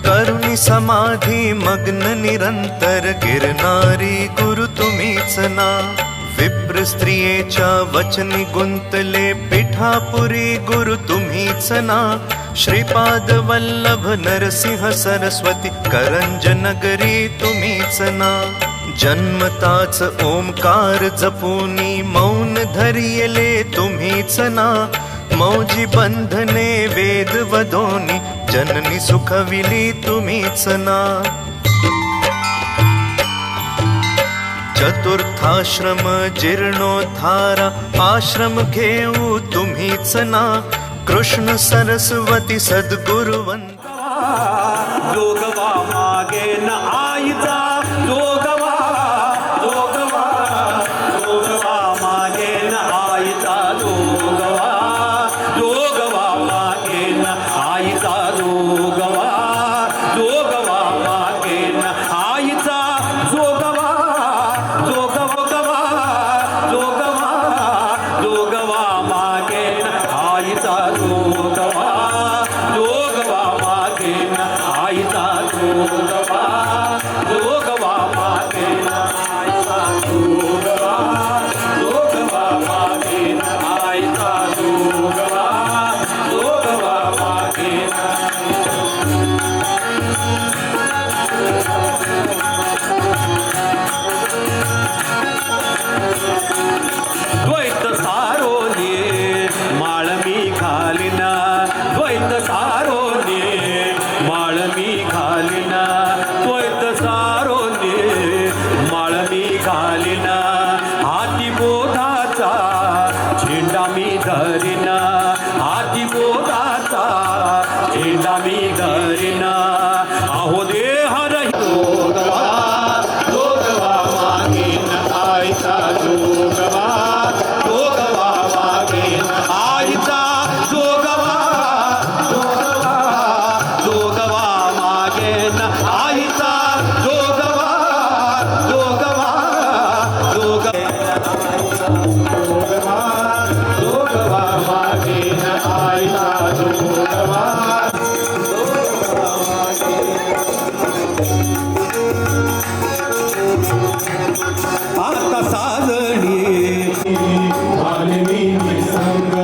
करुणी समाधी मग्न निरंतर गिरणारी गुरु तुम्हीच ना. विप्र स्त्रियेच्या वचनी गुंतले पिठापुरी गुरु तुम्हीच ना. श्रीपाद वल्लभ नरसिंह सरस्वती करंज नगरी तुम्हीच ना. जन्मताच ओंकार जपुनी मौन धरियले तुम्हीच ना. मौजी बंधने वेद वदोनी जननी सुखविली तुम्हीच ना. चतुर्थाश्रम जीर्णोद्धारा आश्रम घेऊ तुम्हीच ना. कृष्ण सरस्वती सद्गुरुवंत जोगवा मागे न आईचा जोगवा जोगवा जोगवा मागे न आईचा जोगवा जोगवा मागे न आईचा जोगवा जोगवा मागे न आईचा जोगवा जोगवा जोगवा जोगवा मागे न आईचा जोगवा जोगवा मागे न आईचा जोगवा जोगवा मागे न आईचा जोगवा जोगवा मागे न आईचा जोगवा जोगवा मागे द्वैत सारोने माळमी घालिना द्वैत सारोने माळमी घालिना द्वैत सारोने माळमी घालिना. हाती बोधाचा झेंडा मी धरिना हाती बोधाचा झेंडा मी धरिना. अहो देहर जोगवा जोगवा मागे न आईचा जोगवा जोगवा मागे न आईचा जोगवा जोगवा जोगवा मागे न आईचा जोगवा जोगवा जोगवा जोगवा मागे न आईचा जोगवा आता साजणी घालवी निसंग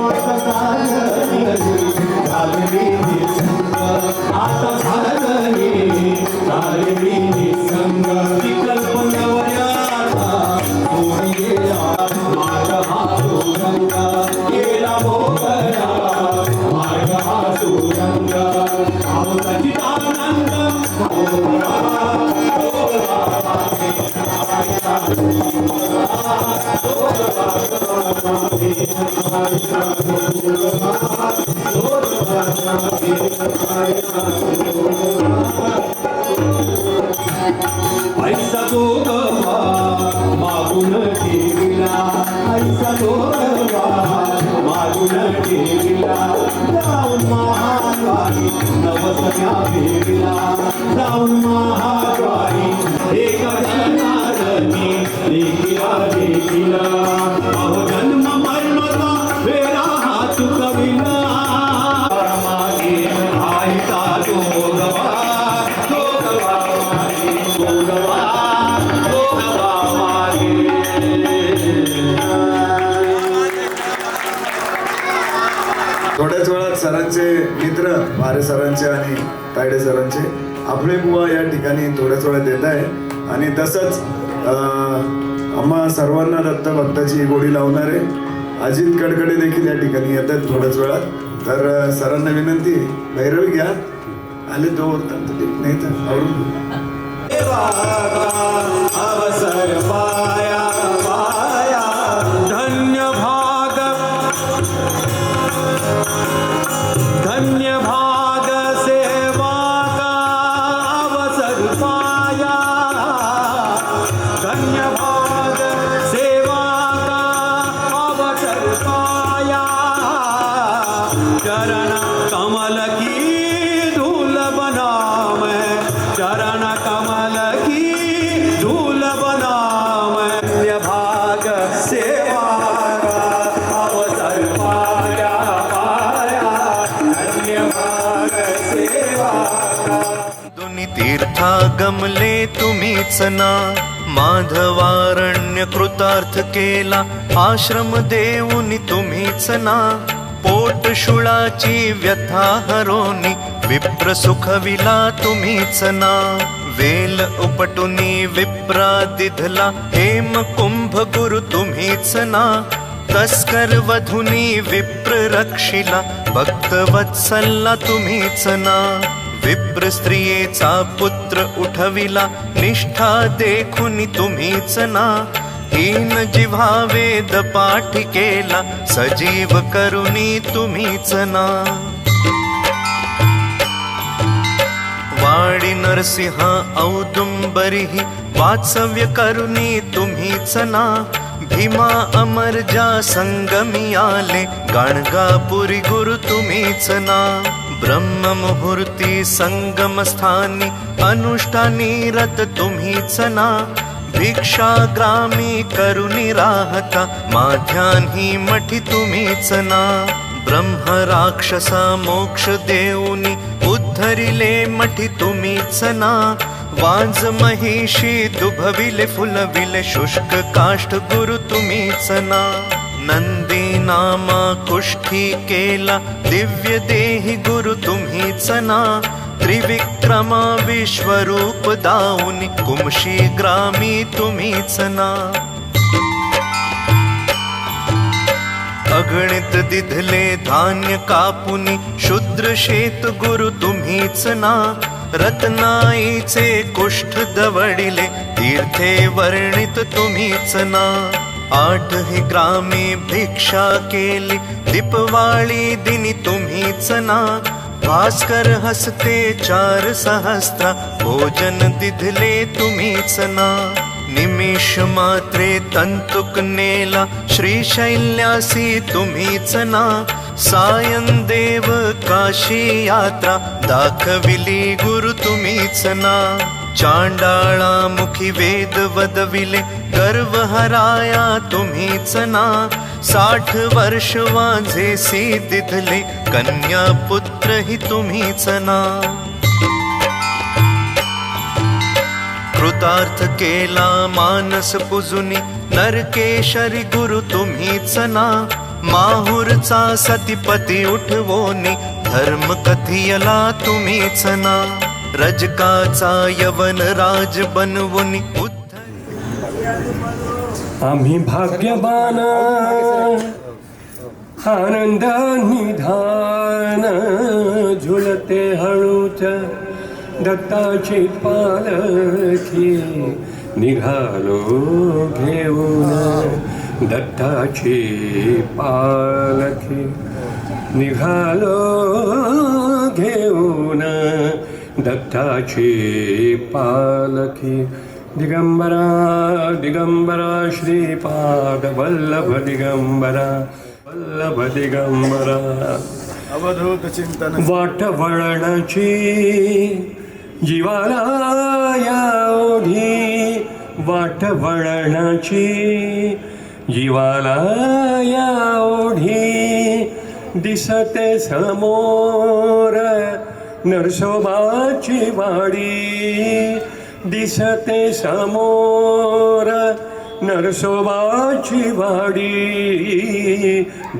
आता साजणी घालवी निसंग आता साजणी घालवी निसंग. ती कल्पनवऱ्याचा कोणी गेला मार्ग हा सुरंग गेला भोगला मार्ग हा सुरंग. अमृताची आनंद ऐसा जोगवा मागून ठेविला ऐसा जोगवा मागून ठेविला. जाऊन महाद्वारी नवसन्या फेरिला जाऊन महाद्वारी एका जनार्दनी लेखिला देखिला. अहो जन्म मरणचा वेळा हा चुकविला. मागे आईचा जोगवा जोगवा मागे जोगवा जोगवा मागे. थोड्याच वेळात सरांचे मित्र मारे सरांचे आणि तायडे सरांचे आपले बुवा या ठिकाणी थोड्याच वेळात येत आहे. आणि तसंच आम्हा सर्वांना दत्त भक्ताची गोडी लावणारे अजित कडकडे देखील या ठिकाणी येत आहेत थोड्याच वेळात. तर सरांना विनंती भैरवी घ्या आले तो नाही तर आवडून अवसर पाया पाया धन्य भाग थांबले तुम्हीच ना. माधवारण्य कृतार्थ केला आश्रम देऊनी तुम्हीच ना. पोट शुळाची व्यथा हरोनी विप्र सुखविला तुम्हीच ना. वेल उपटुनी विप्रा दिधला हेम कुंभ गुरु तुम्हीच ना. तस्कर वधुनी विप्र रक्षिला भक्त वत्सल्ला तुम्हीच ना. विप्र स्त्रियेचा पुत्र उठविला निष्ठा देखुनी तुम्हीच ना. हीन जिव्हा वेद पाठी केला सजीव करुणी तुम्हीच ना. वाडी नरसिंह औदुंबरी वात्सव्य करुणी तुम्हीच ना. भीमा अमर ज्या संगमी आले गाणगापुरी गुरु तुम्हीच ना. ब्रह्म मुहूर्ती संगम स्थानी अनुष्ठानी रत तुम्हीच ना. भिक्षा ग्रामी करुणी राहता माध्यान्ही मठी तुम्हीच ना. ब्रह्म राक्षसा मोक्ष देऊनी उद्धरिले मठी तुम्हीच ना. वाज महिषी दुभविले फुलविले शुष्क काष्ठ गुरु तुम्हीच ना. नंदी नामा कुष्ठी केला दिव्य देही गुरु तुम्हीच ना. त्रिविक्रमा विश्वरूप दाऊनी कुमशी ग्रामी तुम्हीच ना. अगणित दिधले धान्य कापुनी शुद्र शेत गुरु तुम्हीच ना. रत्नाईचे कुष्ठ दवडिले तीर्थे वर्णित तुम्हीच ना. 8 ग्रामे भिक्षा केली दीपवाळी दिनी तुम्हीच ना. भास्कर हसते 4 सहस्त्र भोजन दिधले तुम्हीच ना. निमिष मात्रे तंतुक नेला श्रीशैल्यासी तुम्हीच ना. सायं देव काशी यात्रा दाखविली गुरु तुम्हीच ना. चांडाळा मुखी वेद वदविले गर्व हराया तुम्हीच ना. 60 वर्ष वाझेसी दिधले कन्या पुत्र ही तुम्हीच ना. कृतार्थ केला मानस पुजुनी नरकेशरी गुरु तुम्हीच ना. माहुरचा सतीपती उठवोनी धर्म कथियला तुम्हीच ना. रजकाचा यवन राज बनवुनी आम्ही भाग्यवान आनंद निधान झुलते हळूच दत्ताची पालखी निघालो घेऊन. दत्ताची पालखी निघालो घेऊन. दत्ताची पालखी दिगंबरा दिगंबरा श्रीपाद वल्लभ दिगंबरा वल्लभ दिगंबरा. अवधूत चिंतन वाट वळणाची जीवाला या ओढी. वाट वळणाची जीवाला या ओढी. दिसते समोर नरसोबाची वाडी. दिसते समोर नरसोबाची वाडी.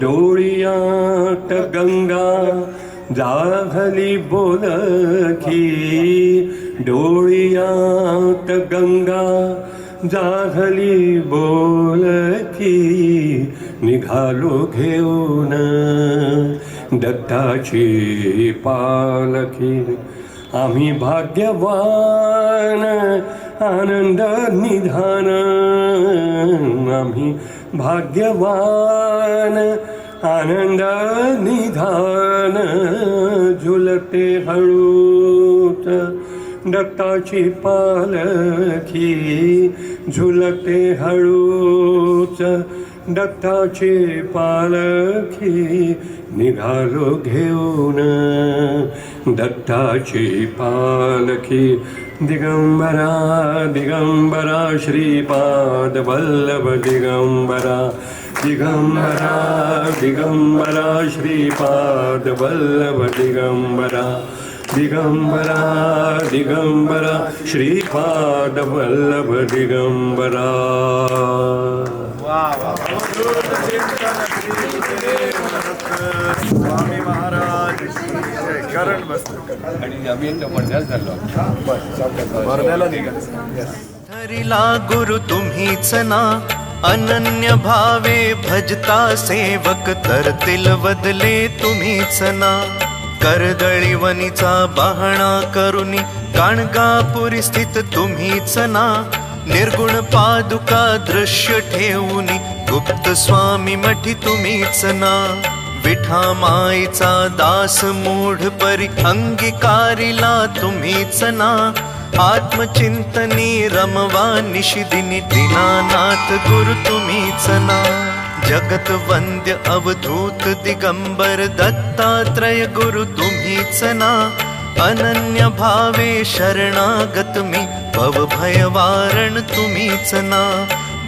डोळ्यात गंगा जाघली बोलकी. डोळ्यात गंगा जाघली बोलकी. निघालो घेऊन दत्ताची पालखी. आम्ही भाग्यवान आनंद निधान. आम्ही भाग्यवान आनंद निधान. झुलते हळूच दत्ताची पालखी. झुलते हळूच दत्ताची पालखी. निघालो घेऊन दत्ताची पालखी. दिगंबरा दिगंबरा श्रीपाद वल्लभ दिगंबरा. दिगंबरा दिगंबरा श्रीपाद वल्लभ दिगंबरा. दिगंबरा दिगंबरा श्रीपाद वल्लभ दिगंबरा. स्वामी महाराज करण आणि आम्ही वर्ध्याला चाललो. वर्ध्याला निघायचं. धरिला गुरु तुम्हीच ना, अनन्य भावे भजता सेवक, तरतील बदले तुम्हीच ना. कर्दळी वनीचा बहाणा करुनी, काणगापुरी स्थित तुम्हीच ना. निर्गुण पादुका दृश्य ठेवूनी, गुप्त स्वामी मठी तुम्हीच ना. विठा माईचा दास मूढ परी, अंगीकारिला तुम्हीच ना. आत्मचिंतनी रमवा निशिदिनी, दीनानाथ गुरु तुम्हीच ना. जगत वंद्य अवधूत दिगंबर, दत्तात्रय गुरु तुम्हीच ना. अनन्य भावे शरणागत मी, भव भयवारण तुम्हीच ना.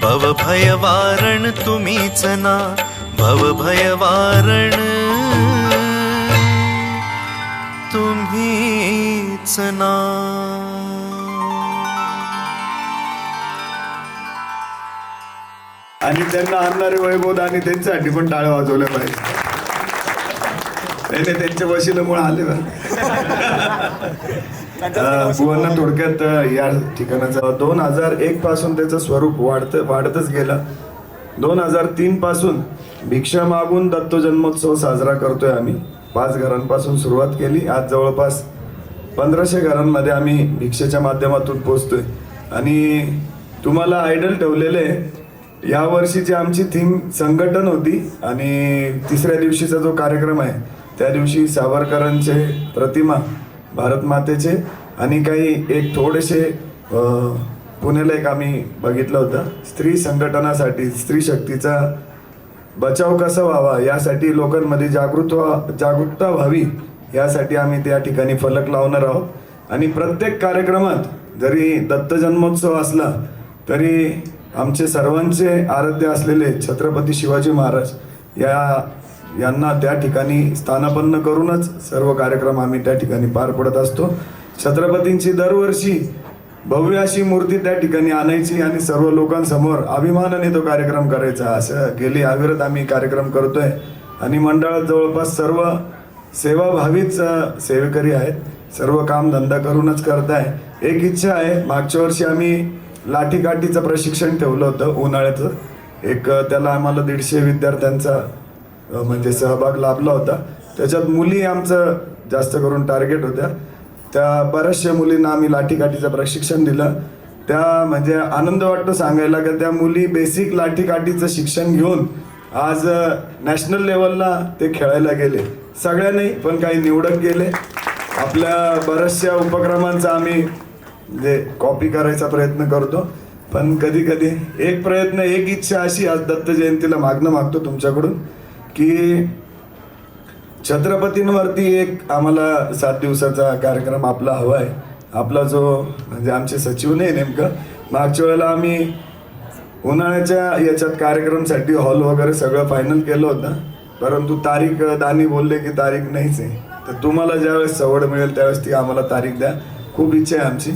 भव भयवारण तुम्हीच ना. भव भयवारण तुम्हीच ना. आणि त्यांना आणणारे वैभव आणि त्यांच्यासाठी पण टाळ्या वाजवल्या पाहिजे. नाही त्यांच्या वशिल्यामुळे आले बुवांना थोडक्यात या ठिकाणाचं 2001 पासून त्याचं स्वरूप वाढतच गेलं. 2003 पासून भिक्षा मागून दत्त जन्मोत्सव साजरा करतोय आम्ही. 5 घरांपासून सुरुवात केली. आज जवळपास 1500 घरांमध्ये आम्ही भिक्षेच्या माध्यमातून पोहोचतोय. आणि तुम्हाला आयडल ठेवलेले या वर्षीची आमची थीम संघटन होती. आणि 3ऱ्या दिवशीचा जो कार्यक्रम आहे त्या दिवशी सावरकरांचे प्रतिमा, भारत मातेचे आणि काही एक थोडेसे पुण्याला एक आम्ही बघितलं होतं स्त्री संघटनासाठी, स्त्री शक्तीचा बचाव कसा व्हावा यासाठी लोकांमध्ये जागरूकता व्हावी यासाठी आम्ही त्या ठिकाणी फलक लावणार आहोत. आणि प्रत्येक कार्यक्रमात जरी दत्त जन्मोत्सव असला तरी आमचे सर्वांचे आराध्य असलेले छत्रपती शिवाजी महाराज यांना त्या ठिकाणी स्थानापन्न करूनच सर्व कार्यक्रम आम्ही त्या ठिकाणी पार पडत असतो. छत्रपतींची दरवर्षी भव्य अशी मूर्ती त्या ठिकाणी आणायची आणि सर्व लोकांसमोर अभिमानाने तो कार्यक्रम करायचा. असं गेली अविरत आम्ही कार्यक्रम करतोय. आणि मंडळात जवळपास सर्व सेवाभावीच सेवेकरी आहेत. सर्व काम धंदा करूनच करताय. एक इच्छा आहे, मागच्या वर्षी आम्ही लाठीकाठीचं प्रशिक्षण ठेवलं होतं उन्हाळ्याचं. एक त्याला आम्हाला 150 विद्यार्थ्यांचा म्हणजे सहभाग लाभला होता. त्याच्यात मुली आमचं जास्त करून टार्गेट होत्या. त्या बऱ्याचशा मुलींना आम्ही लाठीकाठीचं प्रशिक्षण दिलं. त्या म्हणजे आनंद वाटतो सांगायला की त्या मुली बेसिक लाठीकाठीचं शिक्षण घेऊन आज नॅशनल लेवलला ते खेळायला गेले. सगळ्या नाही पण काही निवडक गेले. आपल्या बऱ्याचशा उपक्रमांचा आम्ही म्हणजे कॉपी करायचा प्रयत्न करतो. पण कधी कधी एक प्रयत्न, एक इच्छा अशी आज दत्त जयंतीला मागतो तुमच्याकडून की छत्रपतींवरती एक आम्हाला 7 दिवसाचा कार्यक्रम आपला हवा आहे. आपला जो म्हणजे आमचे सचिव नाही नेमकं, मागच्या वेळेला आम्ही उन्हाळ्याच्या याच्यात कार्यक्रमसाठी हॉल वगैरे सगळं फायनल केलं होतं. परंतु तारीख दानी बोलले की तारीख नाहीच आहे. तर तुम्हाला ज्यावेळेस सवड मिळेल त्यावेळेस ती आम्हाला तारीख द्या. खूप इच्छा आहे आमची.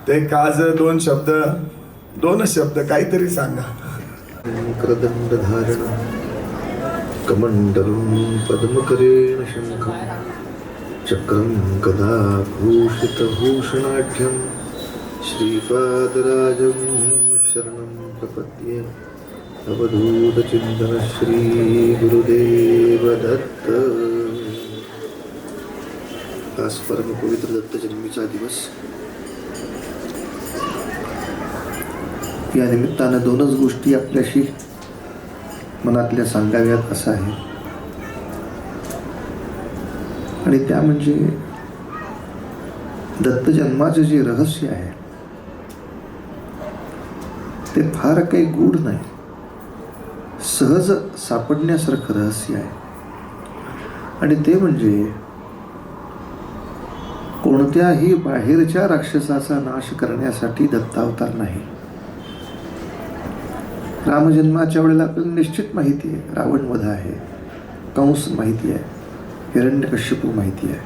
ते आज 2 शब्द काहीतरी सांगा. कृदंड धारण कमंडलम पद्मकरेण शंखं चक्रं गदा भूषितभूषणाढ्यं श्रीपादराजं शरणं प्रपद्ये. अवधूतचिन्तन श्री गुरुदेव दत्त. आज परम पवित्र दत्त जन्मीचा दिवस. या निमित्तानं 2च गोष्टी आपल्याशी मनातल्या सांगाव्यात असं आहे. आणि त्या म्हणजे दत्त जन्माचे जे रहस्य आहे ते फार काही गूढ नाही, सहज सापडण्यासारखं रहस्य आहे. आणि ते म्हणजे कोणत्याही बाहेरच्या राक्षसाचा नाश करण्यासाठी दत्तावतार नाही. रामजन्माच्या वेळेला आपल्याला निश्चित माहिती आहे, रावणवध आहे, कंस माहिती आहे, हिरण्यकश्यपू माहिती आहे.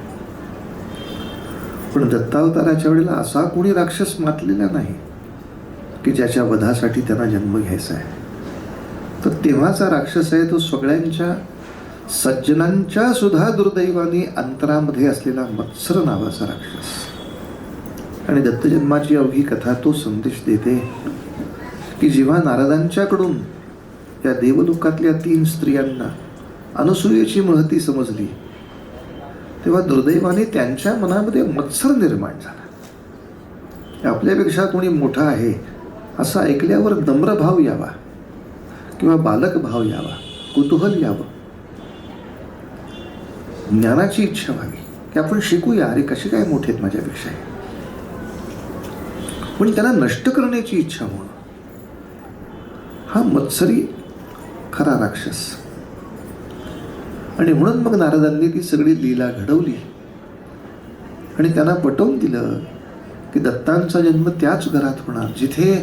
पण दत्तावताराच्या वेळेला असा कोणी राक्षस मातलेला नाही की ज्याच्या वधासाठी त्यांना जन्म घ्यायचा आहे. तर तेव्हाचा राक्षस आहे तो सगळ्यांच्या सज्जनांच्या सुद्धा दुर्दैवाने अंतरामध्ये असलेला मत्सर नावाचा राक्षस. आणि दत्तजन्माची अवघी कथा तो संदेश देते की जेव्हा नारदांच्याकडून या देवलोकातल्या 3 स्त्रियांना अनुसूयेची महती समजली तेव्हा दुर्दैवाने त्यांच्या मनामध्ये मत्सर निर्माण झाला. आपल्यापेक्षा कोणी मोठा आहे असं ऐकल्यावर नम्र भाव यावा किंवा बालक भाव यावा, कुतूहल यावं, ज्ञानाची इच्छा व्हावी की आपण शिकूया, अरे कसे काय मोठे आहेत माझ्यापेक्षा. पण त्यांना नष्ट करण्याची इच्छा होणं हा मत्सरी खरा राक्षस. आणि म्हणून मग नारदांनी ती सगळी लीला घडवली आणि त्यांना पटवून दिलं की दत्तांचा जन्म त्याच घरात होणार जिथे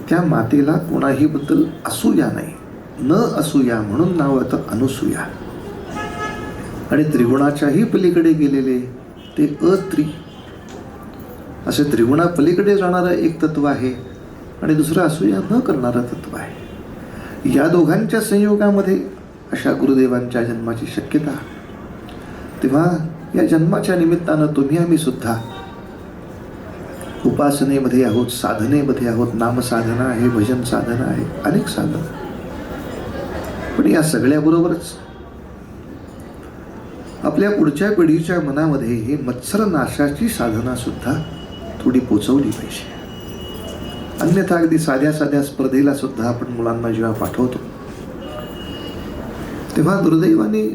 त्या मातेला कोणाही बद्दल असूया नाही, न असूया म्हणून नाव होतं अनुसूया. आणि त्रिगुणाच्याही पलीकडे गेलेले ते अत्री असे त्रिगुणा पलीकडे जाणारं एक तत्व आहे आणि दुसरं असूया न करणारं तत्व आहे. या दोघांच्या संयोगामध्ये अशा गुरुदेवांच्या जन्माची शक्यता. तेव्हा या जन्माच्या निमित्तानं तुम्ही आम्ही सुद्धा उपासनेमध्ये आहोत, साधनेमध्ये आहोत. नामसाधना आहे, भजन साधना आहे, अनेक साधन. पण या सगळ्याबरोबरच आपल्या पुढच्या पिढीच्या मनामध्ये हे मत्सर नाशाची साधना सुद्धा थोडी पोचवली पाहिजे. अन्यथा अगदी साध्या साध्या स्पर्धेला सुद्धा आपण मुलांना जेव्हा पाठवतो तेव्हा दुर्दैवाने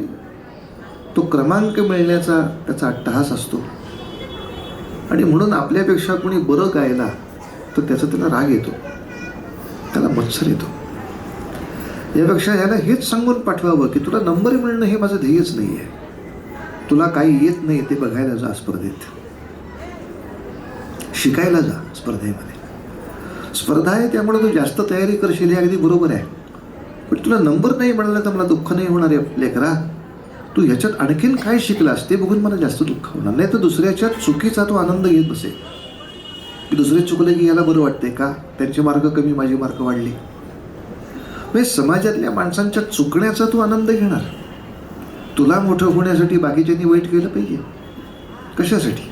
तो क्रमांक मिळण्याचा त्याचा अट्टहास असतो आणि म्हणून आपल्यापेक्षा कोणी बरं गायला तर त्याचा त्याला राग येतो, त्याला मत्सर येतो. यापेक्षा याला हेच सांगून पाठवावं की तुला नंबर मिळणं हे माझं ध्येयच नाही आहे, तुला काही येत नाही ते बघायला जा स्पर्धेत, शिकायला जा स्पर्धेमध्ये. स्पर्धा आहे त्यामुळे तू जास्त तयारी करशील हे अगदी बरोबर आहे, पण तुला नंबर नाही मिळाला तर मला दुःख नाही होणार आहे लेकरा. तू ह्याच्यात आणखीन काय शिकलास ते बघून मला जास्त दुःख होणार नाही. तर दुसऱ्याच्या चुकीचा तो आनंद घेत बसेल की दुसरे चुकले की याला बरं वाटते का, त्यांचे मार्क कमी माझे मार्क वाढले. म्हणजे समाजातल्या माणसांच्या चुकण्याचा तू आनंद घेणार. तुला मोठं होण्यासाठी बाकीच्यांनी वाईट केलं पाहिजे कशासाठी.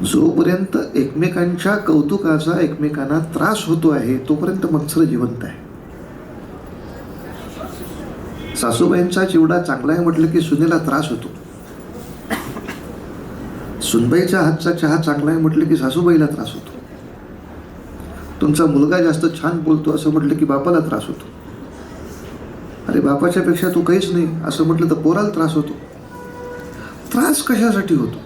जोपर्यंत एकमेकांच्या कौतुकाचा एकमेकांना त्रास होतो आहे तोपर्यंत मत्सर जिवंत आहे. सासूबाईंचा चिवडा चांगला आहे म्हटलं की सुनेला त्रास होतो. सुनबाईच्या हातचा चहा चांगला आहे म्हटलं की सासूबाईला त्रास होतो. तुमचा मुलगा जास्त छान बोलतो असं म्हटलं की बापाला त्रास होतो. अरे बापाच्या पेक्षा तू काहीच नाही असं म्हटलं तर पोराला त्रास होतो. त्रास कशासाठी होतो.